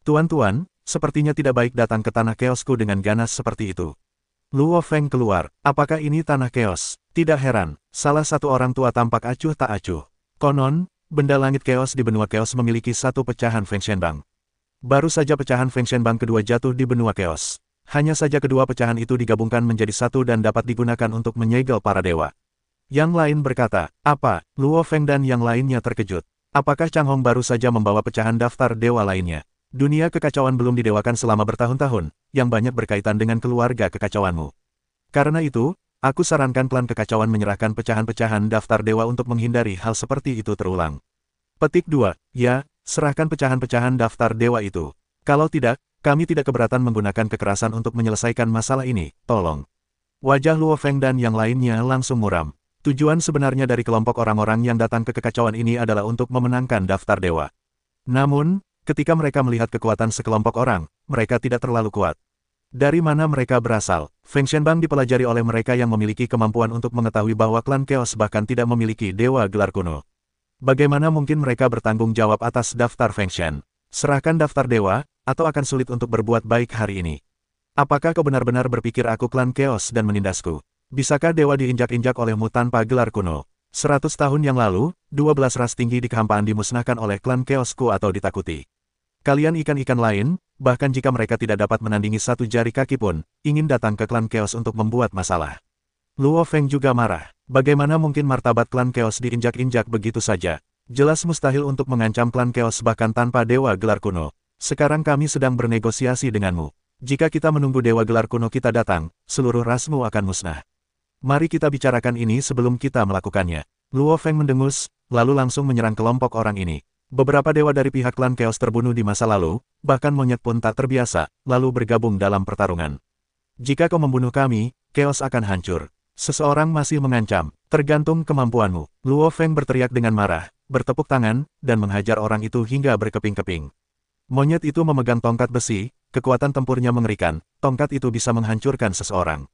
Tuan-tuan, sepertinya tidak baik datang ke tanah keosku dengan ganas seperti itu. Luo Feng keluar. Apakah ini tanah keos? Tidak heran, salah satu orang tua tampak acuh tak acuh. Konon, benda langit keos di benua keos memiliki satu pecahan Feng Shenbang. Baru saja pecahan Feng Shenbang kedua jatuh di benua keos. Hanya saja kedua pecahan itu digabungkan menjadi satu dan dapat digunakan untuk menyegel para dewa. Yang lain berkata, apa? Luo Feng dan yang lainnya terkejut. Apakah Chang Hong baru saja membawa pecahan daftar dewa lainnya? Dunia kekacauan belum didewakan selama bertahun-tahun, yang banyak berkaitan dengan keluarga kekacauanmu. Karena itu, aku sarankan klan kekacauan menyerahkan pecahan-pecahan daftar dewa untuk menghindari hal seperti itu terulang. Petik 2. Ya, serahkan pecahan-pecahan daftar dewa itu. Kalau tidak, kami tidak keberatan menggunakan kekerasan untuk menyelesaikan masalah ini, tolong. Wajah Luo Feng dan yang lainnya langsung muram. Tujuan sebenarnya dari kelompok orang-orang yang datang ke kekacauan ini adalah untuk memenangkan daftar dewa. Namun, ketika mereka melihat kekuatan sekelompok orang, mereka tidak terlalu kuat. Dari mana mereka berasal? Feng Shenbang dipelajari oleh mereka yang memiliki kemampuan untuk mengetahui bahwa klan Chaos bahkan tidak memiliki dewa gelar kuno. Bagaimana mungkin mereka bertanggung jawab atas daftar Feng Shen? Serahkan daftar dewa, atau akan sulit untuk berbuat baik hari ini. Apakah kau benar-benar berpikir aku klan Chaos dan menindasku? Bisakah dewa diinjak-injak olehmu tanpa gelar kuno? 100 tahun yang lalu, 12 ras tinggi di kehampaan dimusnahkan oleh klan Chaosku atau ditakuti. Kalian ikan-ikan lain, bahkan jika mereka tidak dapat menandingi satu jari kaki pun, ingin datang ke klan Chaos untuk membuat masalah. Luo Feng juga marah. Bagaimana mungkin martabat klan Chaos diinjak-injak begitu saja? Jelas mustahil untuk mengancam klan Chaos bahkan tanpa dewa gelar kuno. Sekarang kami sedang bernegosiasi denganmu. Jika kita menunggu dewa gelar kuno kita datang, seluruh rasmu akan musnah. Mari kita bicarakan ini sebelum kita melakukannya. Luo Feng mendengus, lalu langsung menyerang kelompok orang ini. Beberapa dewa dari pihak klan Chaos terbunuh di masa lalu, bahkan monyet pun tak terbiasa, lalu bergabung dalam pertarungan. Jika kau membunuh kami, Chaos akan hancur. Seseorang masih mengancam, tergantung kemampuanmu. Luo Feng berteriak dengan marah, bertepuk tangan, dan menghajar orang itu hingga berkeping-keping. Monyet itu memegang tongkat besi, kekuatan tempurnya mengerikan, tongkat itu bisa menghancurkan seseorang.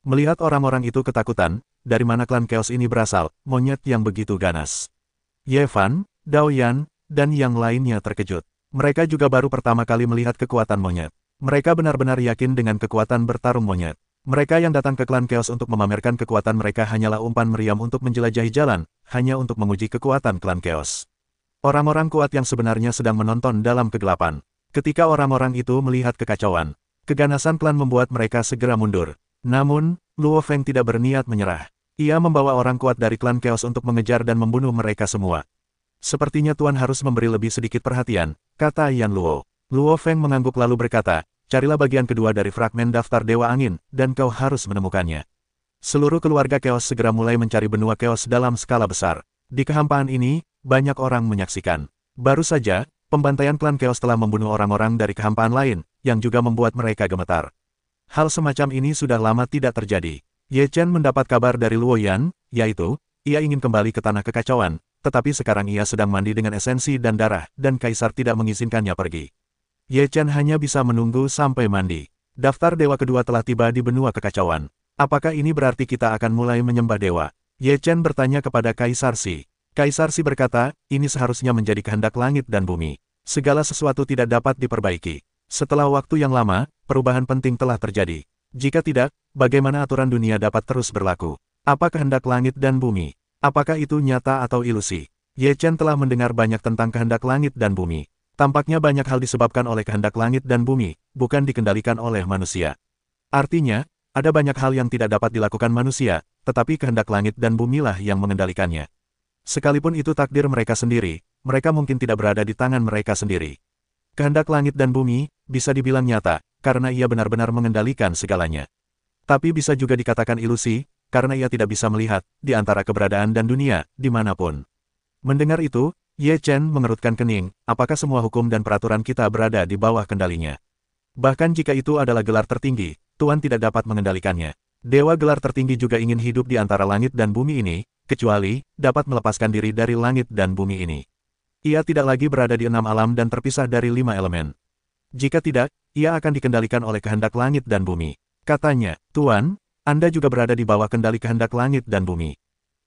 Melihat orang-orang itu ketakutan, dari mana klan Chaos ini berasal, monyet yang begitu ganas. Ye Fan, Dao Yan, dan yang lainnya terkejut. Mereka juga baru pertama kali melihat kekuatan monyet. Mereka benar-benar yakin dengan kekuatan bertarung monyet. Mereka yang datang ke klan Chaos untuk memamerkan kekuatan mereka hanyalah umpan meriam untuk menjelajahi jalan, hanya untuk menguji kekuatan klan Chaos. Orang-orang kuat yang sebenarnya sedang menonton dalam kegelapan. Ketika orang-orang itu melihat kekacauan, keganasan klan membuat mereka segera mundur. Namun, Luo Feng tidak berniat menyerah. Ia membawa orang kuat dari klan Chaos untuk mengejar dan membunuh mereka semua. Sepertinya Tuan harus memberi lebih sedikit perhatian, kata Yan Luo. Luo Feng mengangguk lalu berkata, carilah bagian kedua dari fragmen daftar Dewa Angin, dan kau harus menemukannya. Seluruh keluarga Chaos segera mulai mencari benua Chaos dalam skala besar. Di kehampaan ini, banyak orang menyaksikan. Baru saja, pembantaian klan Chaos telah membunuh orang-orang dari kehampaan lain, yang juga membuat mereka gemetar. Hal semacam ini sudah lama tidak terjadi. Ye Chen mendapat kabar dari Luo Yan, yaitu, ia ingin kembali ke tanah kekacauan, tetapi sekarang ia sedang mandi dengan esensi dan darah, dan Kaisar tidak mengizinkannya pergi. Ye Chen hanya bisa menunggu sampai mandi. Daftar dewa kedua telah tiba di benua kekacauan. Apakah ini berarti kita akan mulai menyembah dewa? Ye Chen bertanya kepada Kaisar Si. Kaisar Si berkata, ini seharusnya menjadi kehendak langit dan bumi. Segala sesuatu tidak dapat diperbaiki. Setelah waktu yang lama, perubahan penting telah terjadi. Jika tidak, bagaimana aturan dunia dapat terus berlaku? Apa kehendak langit dan bumi? Apakah itu nyata atau ilusi? Ye Chen telah mendengar banyak tentang kehendak langit dan bumi. Tampaknya banyak hal disebabkan oleh kehendak langit dan bumi, bukan dikendalikan oleh manusia. Artinya, ada banyak hal yang tidak dapat dilakukan manusia, tetapi kehendak langit dan bumilah yang mengendalikannya. Sekalipun itu takdir mereka sendiri, mereka mungkin tidak berada di tangan mereka sendiri. Kehendak langit dan bumi, bisa dibilang nyata, karena ia benar-benar mengendalikan segalanya. Tapi bisa juga dikatakan ilusi, karena ia tidak bisa melihat, di antara keberadaan dan dunia, dimanapun. Mendengar itu, Ye Chen mengerutkan kening, apakah semua hukum dan peraturan kita berada di bawah kendalinya? Bahkan jika itu adalah gelar tertinggi, Tuan tidak dapat mengendalikannya. Dewa gelar tertinggi juga ingin hidup di antara langit dan bumi ini, kecuali dapat melepaskan diri dari langit dan bumi ini. Ia tidak lagi berada di 6 alam dan terpisah dari 5 elemen. Jika tidak, ia akan dikendalikan oleh kehendak langit dan bumi. Katanya, Tuan, Anda juga berada di bawah kendali kehendak langit dan bumi.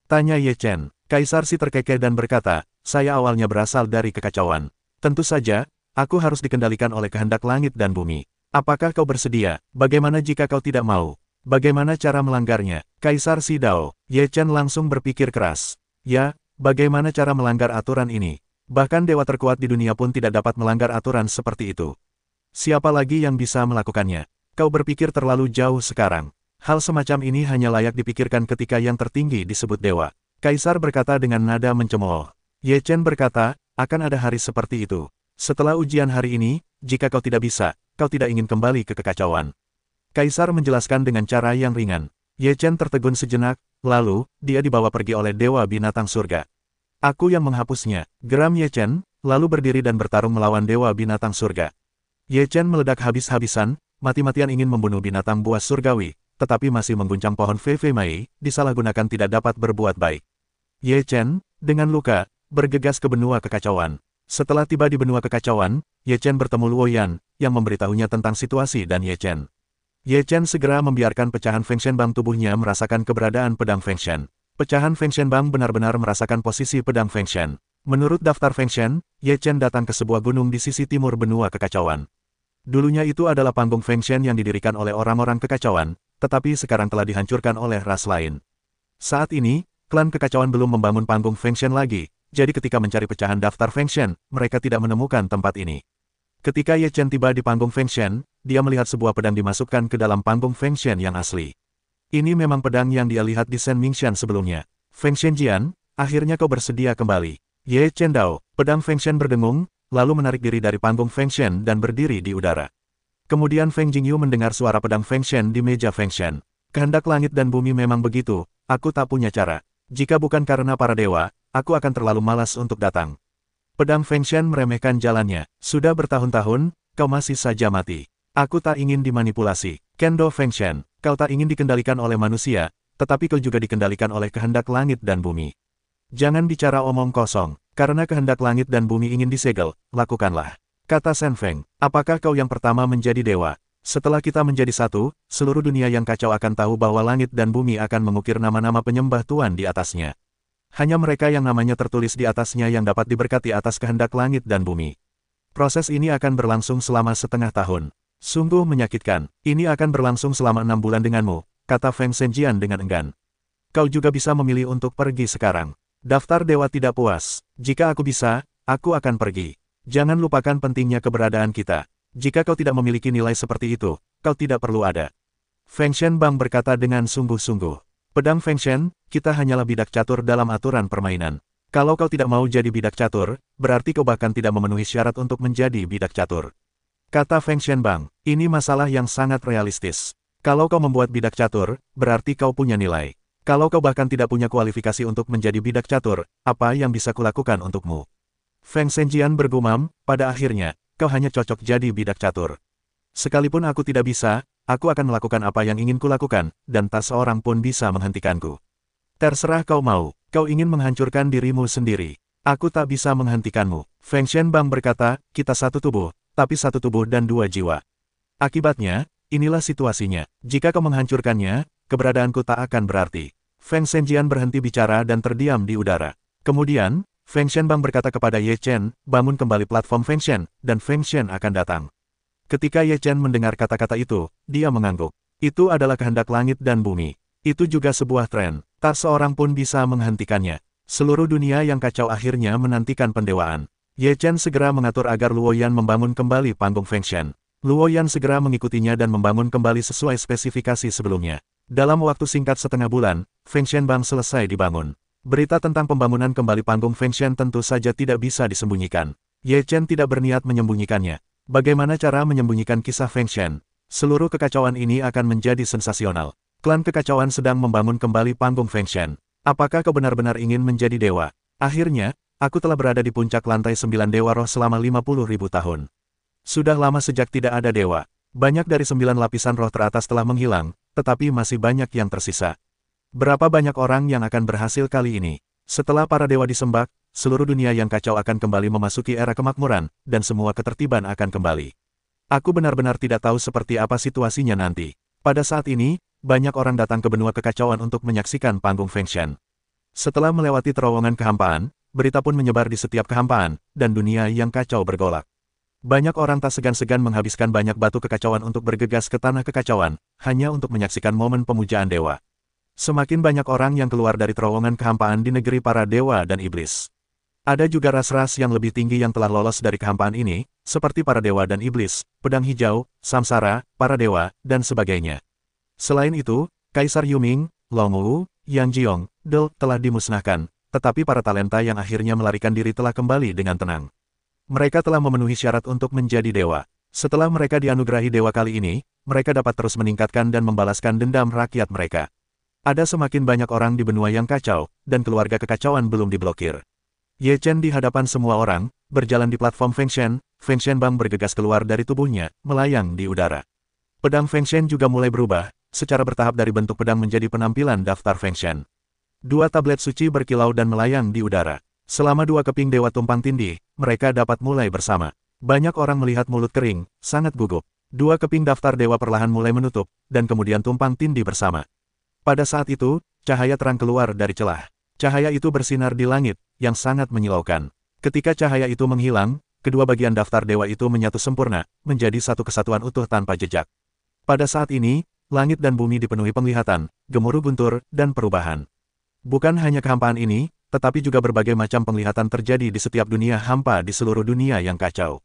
Tanya Ye Chen. Kaisar Si terkekeh dan berkata, saya awalnya berasal dari kekacauan. Tentu saja, aku harus dikendalikan oleh kehendak langit dan bumi. Apakah kau bersedia? Bagaimana jika kau tidak mau? Bagaimana cara melanggarnya? Kaisar Si Dao. Ye Chen langsung berpikir keras. Ya, bagaimana cara melanggar aturan ini? Bahkan dewa terkuat di dunia pun tidak dapat melanggar aturan seperti itu. Siapa lagi yang bisa melakukannya? Kau berpikir terlalu jauh sekarang. Hal semacam ini hanya layak dipikirkan ketika yang tertinggi disebut dewa. Kaisar berkata dengan nada mencemooh. Ye Chen berkata, akan ada hari seperti itu. Setelah ujian hari ini, jika kau tidak bisa, kau tidak ingin kembali ke kekacauan. Kaisar menjelaskan dengan cara yang ringan. Ye Chen tertegun sejenak, lalu, dia dibawa pergi oleh Dewa Binatang Surga. Aku yang menghapusnya, geram Ye Chen, lalu berdiri dan bertarung melawan Dewa Binatang Surga. Ye Chen meledak habis-habisan, mati-matian ingin membunuh binatang buas surgawi, tetapi masih mengguncang pohon Fei Mei, disalahgunakan tidak dapat berbuat baik. Ye Chen, dengan luka, bergegas ke benua kekacauan. Setelah tiba di benua kekacauan, Ye Chen bertemu Luo Yan, yang memberitahunya tentang situasi dan Ye Chen. Ye Chen segera membiarkan pecahan Feng Shenbang tubuhnya merasakan keberadaan pedang Feng Shen. Pecahan Feng Shenbang benar-benar merasakan posisi pedang Feng Shen. Menurut daftar Feng Shen, Ye Chen datang ke sebuah gunung di sisi timur benua kekacauan. Dulunya itu adalah panggung Feng Shen yang didirikan oleh orang-orang kekacauan, tetapi sekarang telah dihancurkan oleh ras lain. Saat ini, klan kekacauan belum membangun panggung Feng Shen lagi, jadi ketika mencari pecahan daftar Feng Shen, mereka tidak menemukan tempat ini. Ketika Ye Chen tiba di panggung Feng Shen, dia melihat sebuah pedang dimasukkan ke dalam panggung Feng Shen yang asli. Ini memang pedang yang dia lihat di Shen Mingshan sebelumnya. Feng Shenjian, akhirnya kau bersedia kembali. Ye Chen Dao, pedang Feng Shen berdengung, lalu menarik diri dari panggung Feng Shen dan berdiri di udara. Kemudian Feng Jingyu mendengar suara pedang Feng Shen di meja Feng Shen. Kehendak langit dan bumi memang begitu, aku tak punya cara. Jika bukan karena para dewa, aku akan terlalu malas untuk datang. Pedang Feng Shen meremehkan jalannya. Sudah bertahun-tahun, kau masih saja mati. Aku tak ingin dimanipulasi. Kendo Feng Shen, kau tak ingin dikendalikan oleh manusia, tetapi kau juga dikendalikan oleh kehendak langit dan bumi. Jangan bicara omong kosong, karena kehendak langit dan bumi ingin disegel, lakukanlah. Kata Shen Feng, apakah kau yang pertama menjadi dewa? Setelah kita menjadi satu, seluruh dunia yang kacau akan tahu bahwa langit dan bumi akan mengukir nama-nama penyembah Tuhan di atasnya. Hanya mereka yang namanya tertulis di atasnya yang dapat diberkati atas kehendak langit dan bumi. Proses ini akan berlangsung selama setengah tahun. Sungguh menyakitkan. Ini akan berlangsung selama 6 bulan denganmu, kata Feng Shenjian dengan enggan. Kau juga bisa memilih untuk pergi sekarang. Daftar dewa tidak puas. Jika aku bisa, aku akan pergi. Jangan lupakan pentingnya keberadaan kita. Jika kau tidak memiliki nilai seperti itu, kau tidak perlu ada. Feng Shenbang berkata dengan sungguh-sungguh. Pedang Feng Shen, kita hanyalah bidak catur dalam aturan permainan. Kalau kau tidak mau jadi bidak catur, berarti kau bahkan tidak memenuhi syarat untuk menjadi bidak catur. Kata Feng Shenbang, ini masalah yang sangat realistis. Kalau kau membuat bidak catur, berarti kau punya nilai. Kalau kau bahkan tidak punya kualifikasi untuk menjadi bidak catur, apa yang bisa kulakukan untukmu? Feng Shenjian bergumam, pada akhirnya, kau hanya cocok jadi bidak catur. Sekalipun aku tidak bisa, aku akan melakukan apa yang ingin kulakukan, dan tak seorang pun bisa menghentikanku. Terserah kau mau, kau ingin menghancurkan dirimu sendiri. Aku tak bisa menghentikanmu. Feng Shenbang berkata, kita satu tubuh, tapi satu tubuh dan 2 jiwa. Akibatnya, inilah situasinya. Jika kau menghancurkannya, keberadaanku tak akan berarti. Feng Shenjian berhenti bicara dan terdiam di udara. Kemudian, Feng Shenbang berkata kepada Ye Chen, bangun kembali platform Feng Shen, dan Feng Shen akan datang. Ketika Ye Chen mendengar kata-kata itu, dia mengangguk. Itu adalah kehendak langit dan bumi. Itu juga sebuah tren. Tak seorang pun bisa menghentikannya. Seluruh dunia yang kacau akhirnya menantikan pendewaan. Ye Chen segera mengatur agar Luo Yan membangun kembali panggung Feng Shen. Luo Yan segera mengikutinya dan membangun kembali sesuai spesifikasi sebelumnya. Dalam waktu singkat setengah bulan, Feng Shenbang selesai dibangun. Berita tentang pembangunan kembali panggung Feng Shen tentu saja tidak bisa disembunyikan. Ye Chen tidak berniat menyembunyikannya. Bagaimana cara menyembunyikan kisah Feng Shen? Seluruh kekacauan ini akan menjadi sensasional. Klan kekacauan sedang membangun kembali panggung Feng Shen. Apakah kau benar-benar ingin menjadi dewa? Akhirnya, aku telah berada di puncak lantai 9 Dewa Roh selama 50.000 tahun. Sudah lama sejak tidak ada dewa. Banyak dari 9 lapisan roh teratas telah menghilang, tetapi masih banyak yang tersisa. Berapa banyak orang yang akan berhasil kali ini? Setelah para dewa disembah, seluruh dunia yang kacau akan kembali memasuki era kemakmuran, dan semua ketertiban akan kembali. Aku benar-benar tidak tahu seperti apa situasinya nanti. Pada saat ini, banyak orang datang ke benua kekacauan untuk menyaksikan panggung Feng Shen. Setelah melewati terowongan kehampaan, berita pun menyebar di setiap kehampaan, dan dunia yang kacau bergolak. Banyak orang tak segan-segan menghabiskan banyak batu kekacauan untuk bergegas ke tanah kekacauan, hanya untuk menyaksikan momen pemujaan dewa. Semakin banyak orang yang keluar dari terowongan kehampaan di negeri para dewa dan iblis. Ada juga ras-ras yang lebih tinggi yang telah lolos dari kehampaan ini, seperti para dewa dan iblis, pedang hijau, samsara, para dewa, dan sebagainya. Selain itu, Kaisar Yuming, Long Wu, Yang Jiong, Del telah dimusnahkan, tetapi para talenta yang akhirnya melarikan diri telah kembali dengan tenang. Mereka telah memenuhi syarat untuk menjadi dewa. Setelah mereka dianugerahi dewa kali ini, mereka dapat terus meningkatkan dan membalaskan dendam rakyat mereka. Ada semakin banyak orang di benua yang kacau, dan keluarga kekacauan belum diblokir. Ye Chen di hadapan semua orang, berjalan di platform Fengshen Bang bergegas keluar dari tubuhnya, melayang di udara. Pedang Fengshen juga mulai berubah, secara bertahap dari bentuk pedang menjadi penampilan daftar Fengshen. Dua tablet suci berkilau dan melayang di udara. Selama dua keping dewa tumpang tindih, mereka dapat mulai bersama. Banyak orang melihat mulut kering, sangat gugup. Dua keping daftar dewa perlahan mulai menutup, dan kemudian tumpang tindih bersama. Pada saat itu, cahaya terang keluar dari celah. Cahaya itu bersinar di langit, yang sangat menyilaukan. Ketika cahaya itu menghilang, kedua bagian daftar dewa itu menyatu sempurna, menjadi satu kesatuan utuh tanpa jejak. Pada saat ini, langit dan bumi dipenuhi penglihatan, gemuruh guntur, dan perubahan. Bukan hanya kehampaan ini, tetapi juga berbagai macam penglihatan terjadi di setiap dunia hampa di seluruh dunia yang kacau.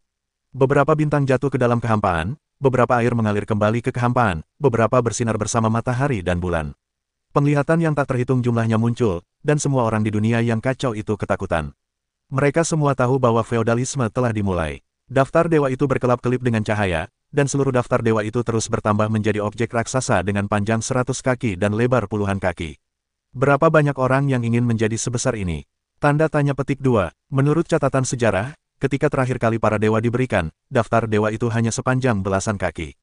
Beberapa bintang jatuh ke dalam kehampaan, beberapa air mengalir kembali ke kehampaan, beberapa bersinar bersama matahari dan bulan. Penglihatan yang tak terhitung jumlahnya muncul, dan semua orang di dunia yang kacau itu ketakutan. Mereka semua tahu bahwa feodalisme telah dimulai. Daftar dewa itu berkelap-kelip dengan cahaya, dan seluruh daftar dewa itu terus bertambah menjadi objek raksasa dengan panjang 100 kaki dan lebar puluhan kaki. Berapa banyak orang yang ingin menjadi sebesar ini? Tanda tanya petik 2. Menurut catatan sejarah, ketika terakhir kali para dewa diberikan, daftar dewa itu hanya sepanjang belasan kaki.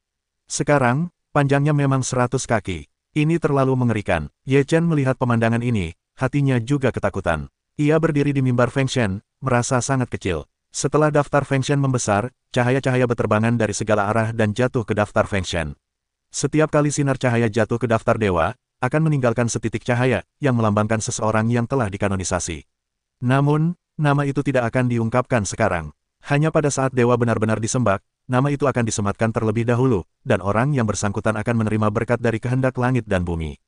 Sekarang, panjangnya memang 100 kaki. Ini terlalu mengerikan. Ye Chen melihat pemandangan ini, hatinya juga ketakutan. Ia berdiri di mimbar Fengshen, merasa sangat kecil. Setelah daftar Fengshen membesar, cahaya-cahaya berterbangan dari segala arah dan jatuh ke daftar Fengshen. Setiap kali sinar cahaya jatuh ke daftar dewa, akan meninggalkan setitik cahaya, yang melambangkan seseorang yang telah dikanonisasi. Namun, nama itu tidak akan diungkapkan sekarang. Hanya pada saat dewa benar-benar disembah, nama itu akan disematkan terlebih dahulu, dan orang yang bersangkutan akan menerima berkat dari kehendak langit dan bumi.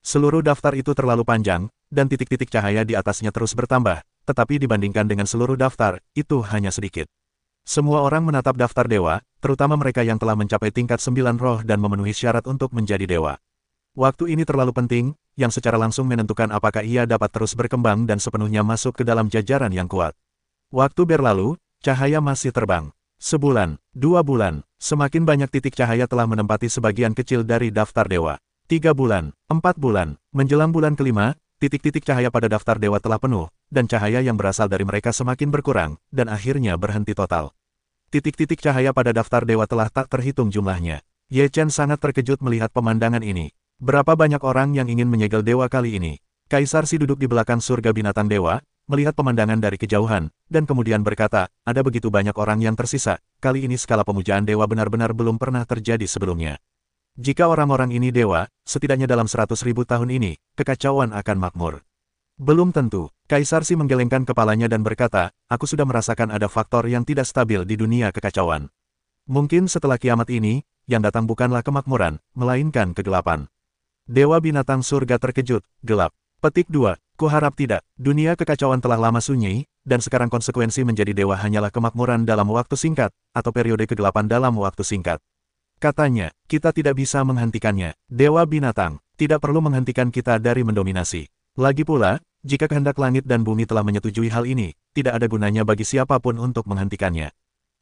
Seluruh daftar itu terlalu panjang, dan titik-titik cahaya di atasnya terus bertambah, tetapi dibandingkan dengan seluruh daftar, itu hanya sedikit. Semua orang menatap daftar dewa, terutama mereka yang telah mencapai tingkat 9 roh dan memenuhi syarat untuk menjadi dewa. Waktu ini terlalu penting, yang secara langsung menentukan apakah ia dapat terus berkembang dan sepenuhnya masuk ke dalam jajaran yang kuat. Waktu berlalu, cahaya masih terbang. Sebulan, 2 bulan, semakin banyak titik cahaya telah menempati sebagian kecil dari daftar dewa. 3 bulan, 4 bulan, menjelang bulan kelima, titik-titik cahaya pada daftar dewa telah penuh, dan cahaya yang berasal dari mereka semakin berkurang, dan akhirnya berhenti total. Titik-titik cahaya pada daftar dewa telah tak terhitung jumlahnya. Ye Chen sangat terkejut melihat pemandangan ini. Berapa banyak orang yang ingin menyegel dewa kali ini? Kaisar Si duduk di belakang surga binatang dewa, melihat pemandangan dari kejauhan, dan kemudian berkata, ada begitu banyak orang yang tersisa, kali ini skala pemujaan dewa benar-benar belum pernah terjadi sebelumnya. Jika orang-orang ini dewa, setidaknya dalam 100.000 tahun ini, kekacauan akan makmur. Belum tentu. Kaisar Si menggelengkan kepalanya dan berkata, aku sudah merasakan ada faktor yang tidak stabil di dunia kekacauan. Mungkin setelah kiamat ini, yang datang bukanlah kemakmuran, melainkan kegelapan. Dewa binatang surga terkejut, gelap. Petik 2. Kuharap tidak. Dunia kekacauan telah lama sunyi, dan sekarang konsekuensi menjadi dewa hanyalah kemakmuran dalam waktu singkat, atau periode kegelapan dalam waktu singkat. Katanya, kita tidak bisa menghentikannya. Dewa binatang, tidak perlu menghentikan kita dari mendominasi. Lagi pula, jika kehendak langit dan bumi telah menyetujui hal ini, tidak ada gunanya bagi siapapun untuk menghentikannya.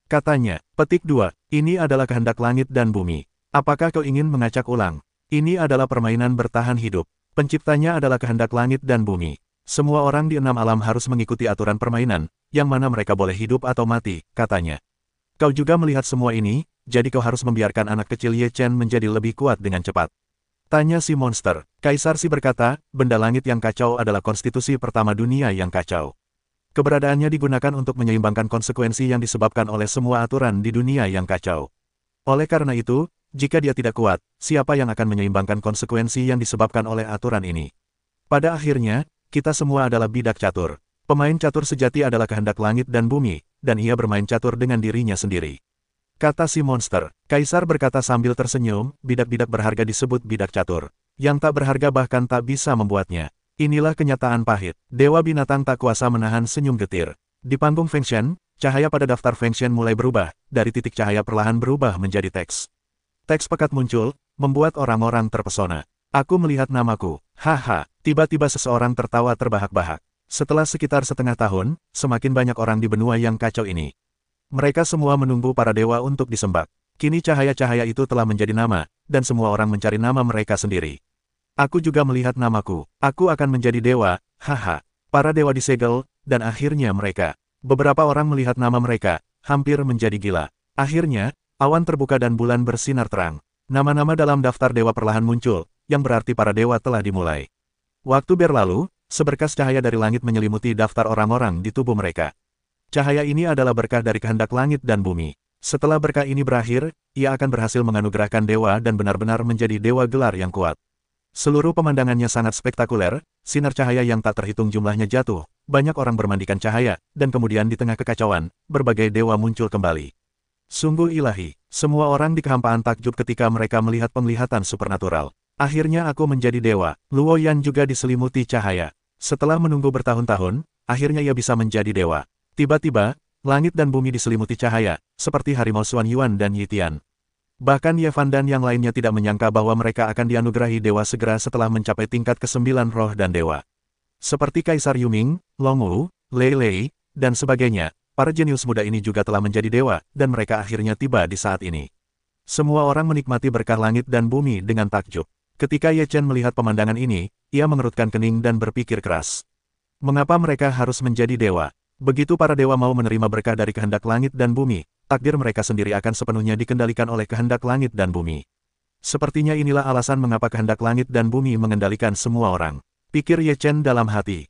Katanya, petik 2. Ini adalah kehendak langit dan bumi. Apakah kau ingin mengacak ulang? Ini adalah permainan bertahan hidup. Penciptanya adalah kehendak langit dan bumi. Semua orang di 6 alam harus mengikuti aturan permainan, yang mana mereka boleh hidup atau mati, katanya. Kau juga melihat semua ini, jadi kau harus membiarkan anak kecil Ye Chen menjadi lebih kuat dengan cepat. Tanya si monster. Kaisar Si berkata, benda langit yang kacau adalah konstitusi pertama dunia yang kacau. Keberadaannya digunakan untuk menyeimbangkan konsekuensi yang disebabkan oleh semua aturan di dunia yang kacau. Oleh karena itu, jika dia tidak kuat, siapa yang akan menyeimbangkan konsekuensi yang disebabkan oleh aturan ini? Pada akhirnya, kita semua adalah bidak catur. Pemain catur sejati adalah kehendak langit dan bumi, dan ia bermain catur dengan dirinya sendiri. Kata si monster. Kaisar berkata sambil tersenyum, bidak-bidak berharga disebut bidak catur. Yang tak berharga bahkan tak bisa membuatnya. Inilah kenyataan pahit. Dewa binatang tak kuasa menahan senyum getir. Di panggung Fengshen, cahaya pada daftar Fengshen mulai berubah, dari titik cahaya perlahan berubah menjadi teks. Teks pekat muncul, membuat orang-orang terpesona. Aku melihat namaku. Haha, tiba-tiba seseorang tertawa terbahak-bahak. Setelah sekitar setengah tahun, semakin banyak orang di benua yang kacau ini. Mereka semua menunggu para dewa untuk disembah. Kini cahaya-cahaya itu telah menjadi nama, dan semua orang mencari nama mereka sendiri. Aku juga melihat namaku. Aku akan menjadi dewa, haha. Para dewa disegel, dan akhirnya mereka. Beberapa orang melihat nama mereka, hampir menjadi gila. Akhirnya, awan terbuka dan bulan bersinar terang. Nama-nama dalam daftar dewa perlahan muncul, yang berarti para dewa telah dimulai. Waktu berlalu, seberkas cahaya dari langit menyelimuti daftar orang-orang di tubuh mereka. Cahaya ini adalah berkah dari kehendak langit dan bumi. Setelah berkah ini berakhir, ia akan berhasil menganugerahkan dewa dan benar-benar menjadi dewa gelar yang kuat. Seluruh pemandangannya sangat spektakuler, sinar cahaya yang tak terhitung jumlahnya jatuh, banyak orang bermandikan cahaya, dan kemudian di tengah kekacauan, berbagai dewa muncul kembali. Sungguh ilahi, semua orang di kehampaan takjub ketika mereka melihat penglihatan supernatural. Akhirnya aku menjadi dewa, Luo Yan juga diselimuti cahaya. Setelah menunggu bertahun-tahun, akhirnya ia bisa menjadi dewa. Tiba-tiba, langit dan bumi diselimuti cahaya, seperti harimau Xuan Yuan dan Yi Tian. Bahkan Yevan dan yang lainnya tidak menyangka bahwa mereka akan dianugerahi dewa segera setelah mencapai tingkat ke-9 roh dan dewa. Seperti Kaisar Yuming, Long Wu, Lei Lei, dan sebagainya, para jenius muda ini juga telah menjadi dewa, dan mereka akhirnya tiba di saat ini. Semua orang menikmati berkah langit dan bumi dengan takjub. Ketika Ye Chen melihat pemandangan ini, ia mengerutkan kening dan berpikir keras. Mengapa mereka harus menjadi dewa? Begitu para dewa mau menerima berkah dari kehendak langit dan bumi, takdir mereka sendiri akan sepenuhnya dikendalikan oleh kehendak langit dan bumi. Sepertinya inilah alasan mengapa kehendak langit dan bumi mengendalikan semua orang. Pikir Ye Chen dalam hati.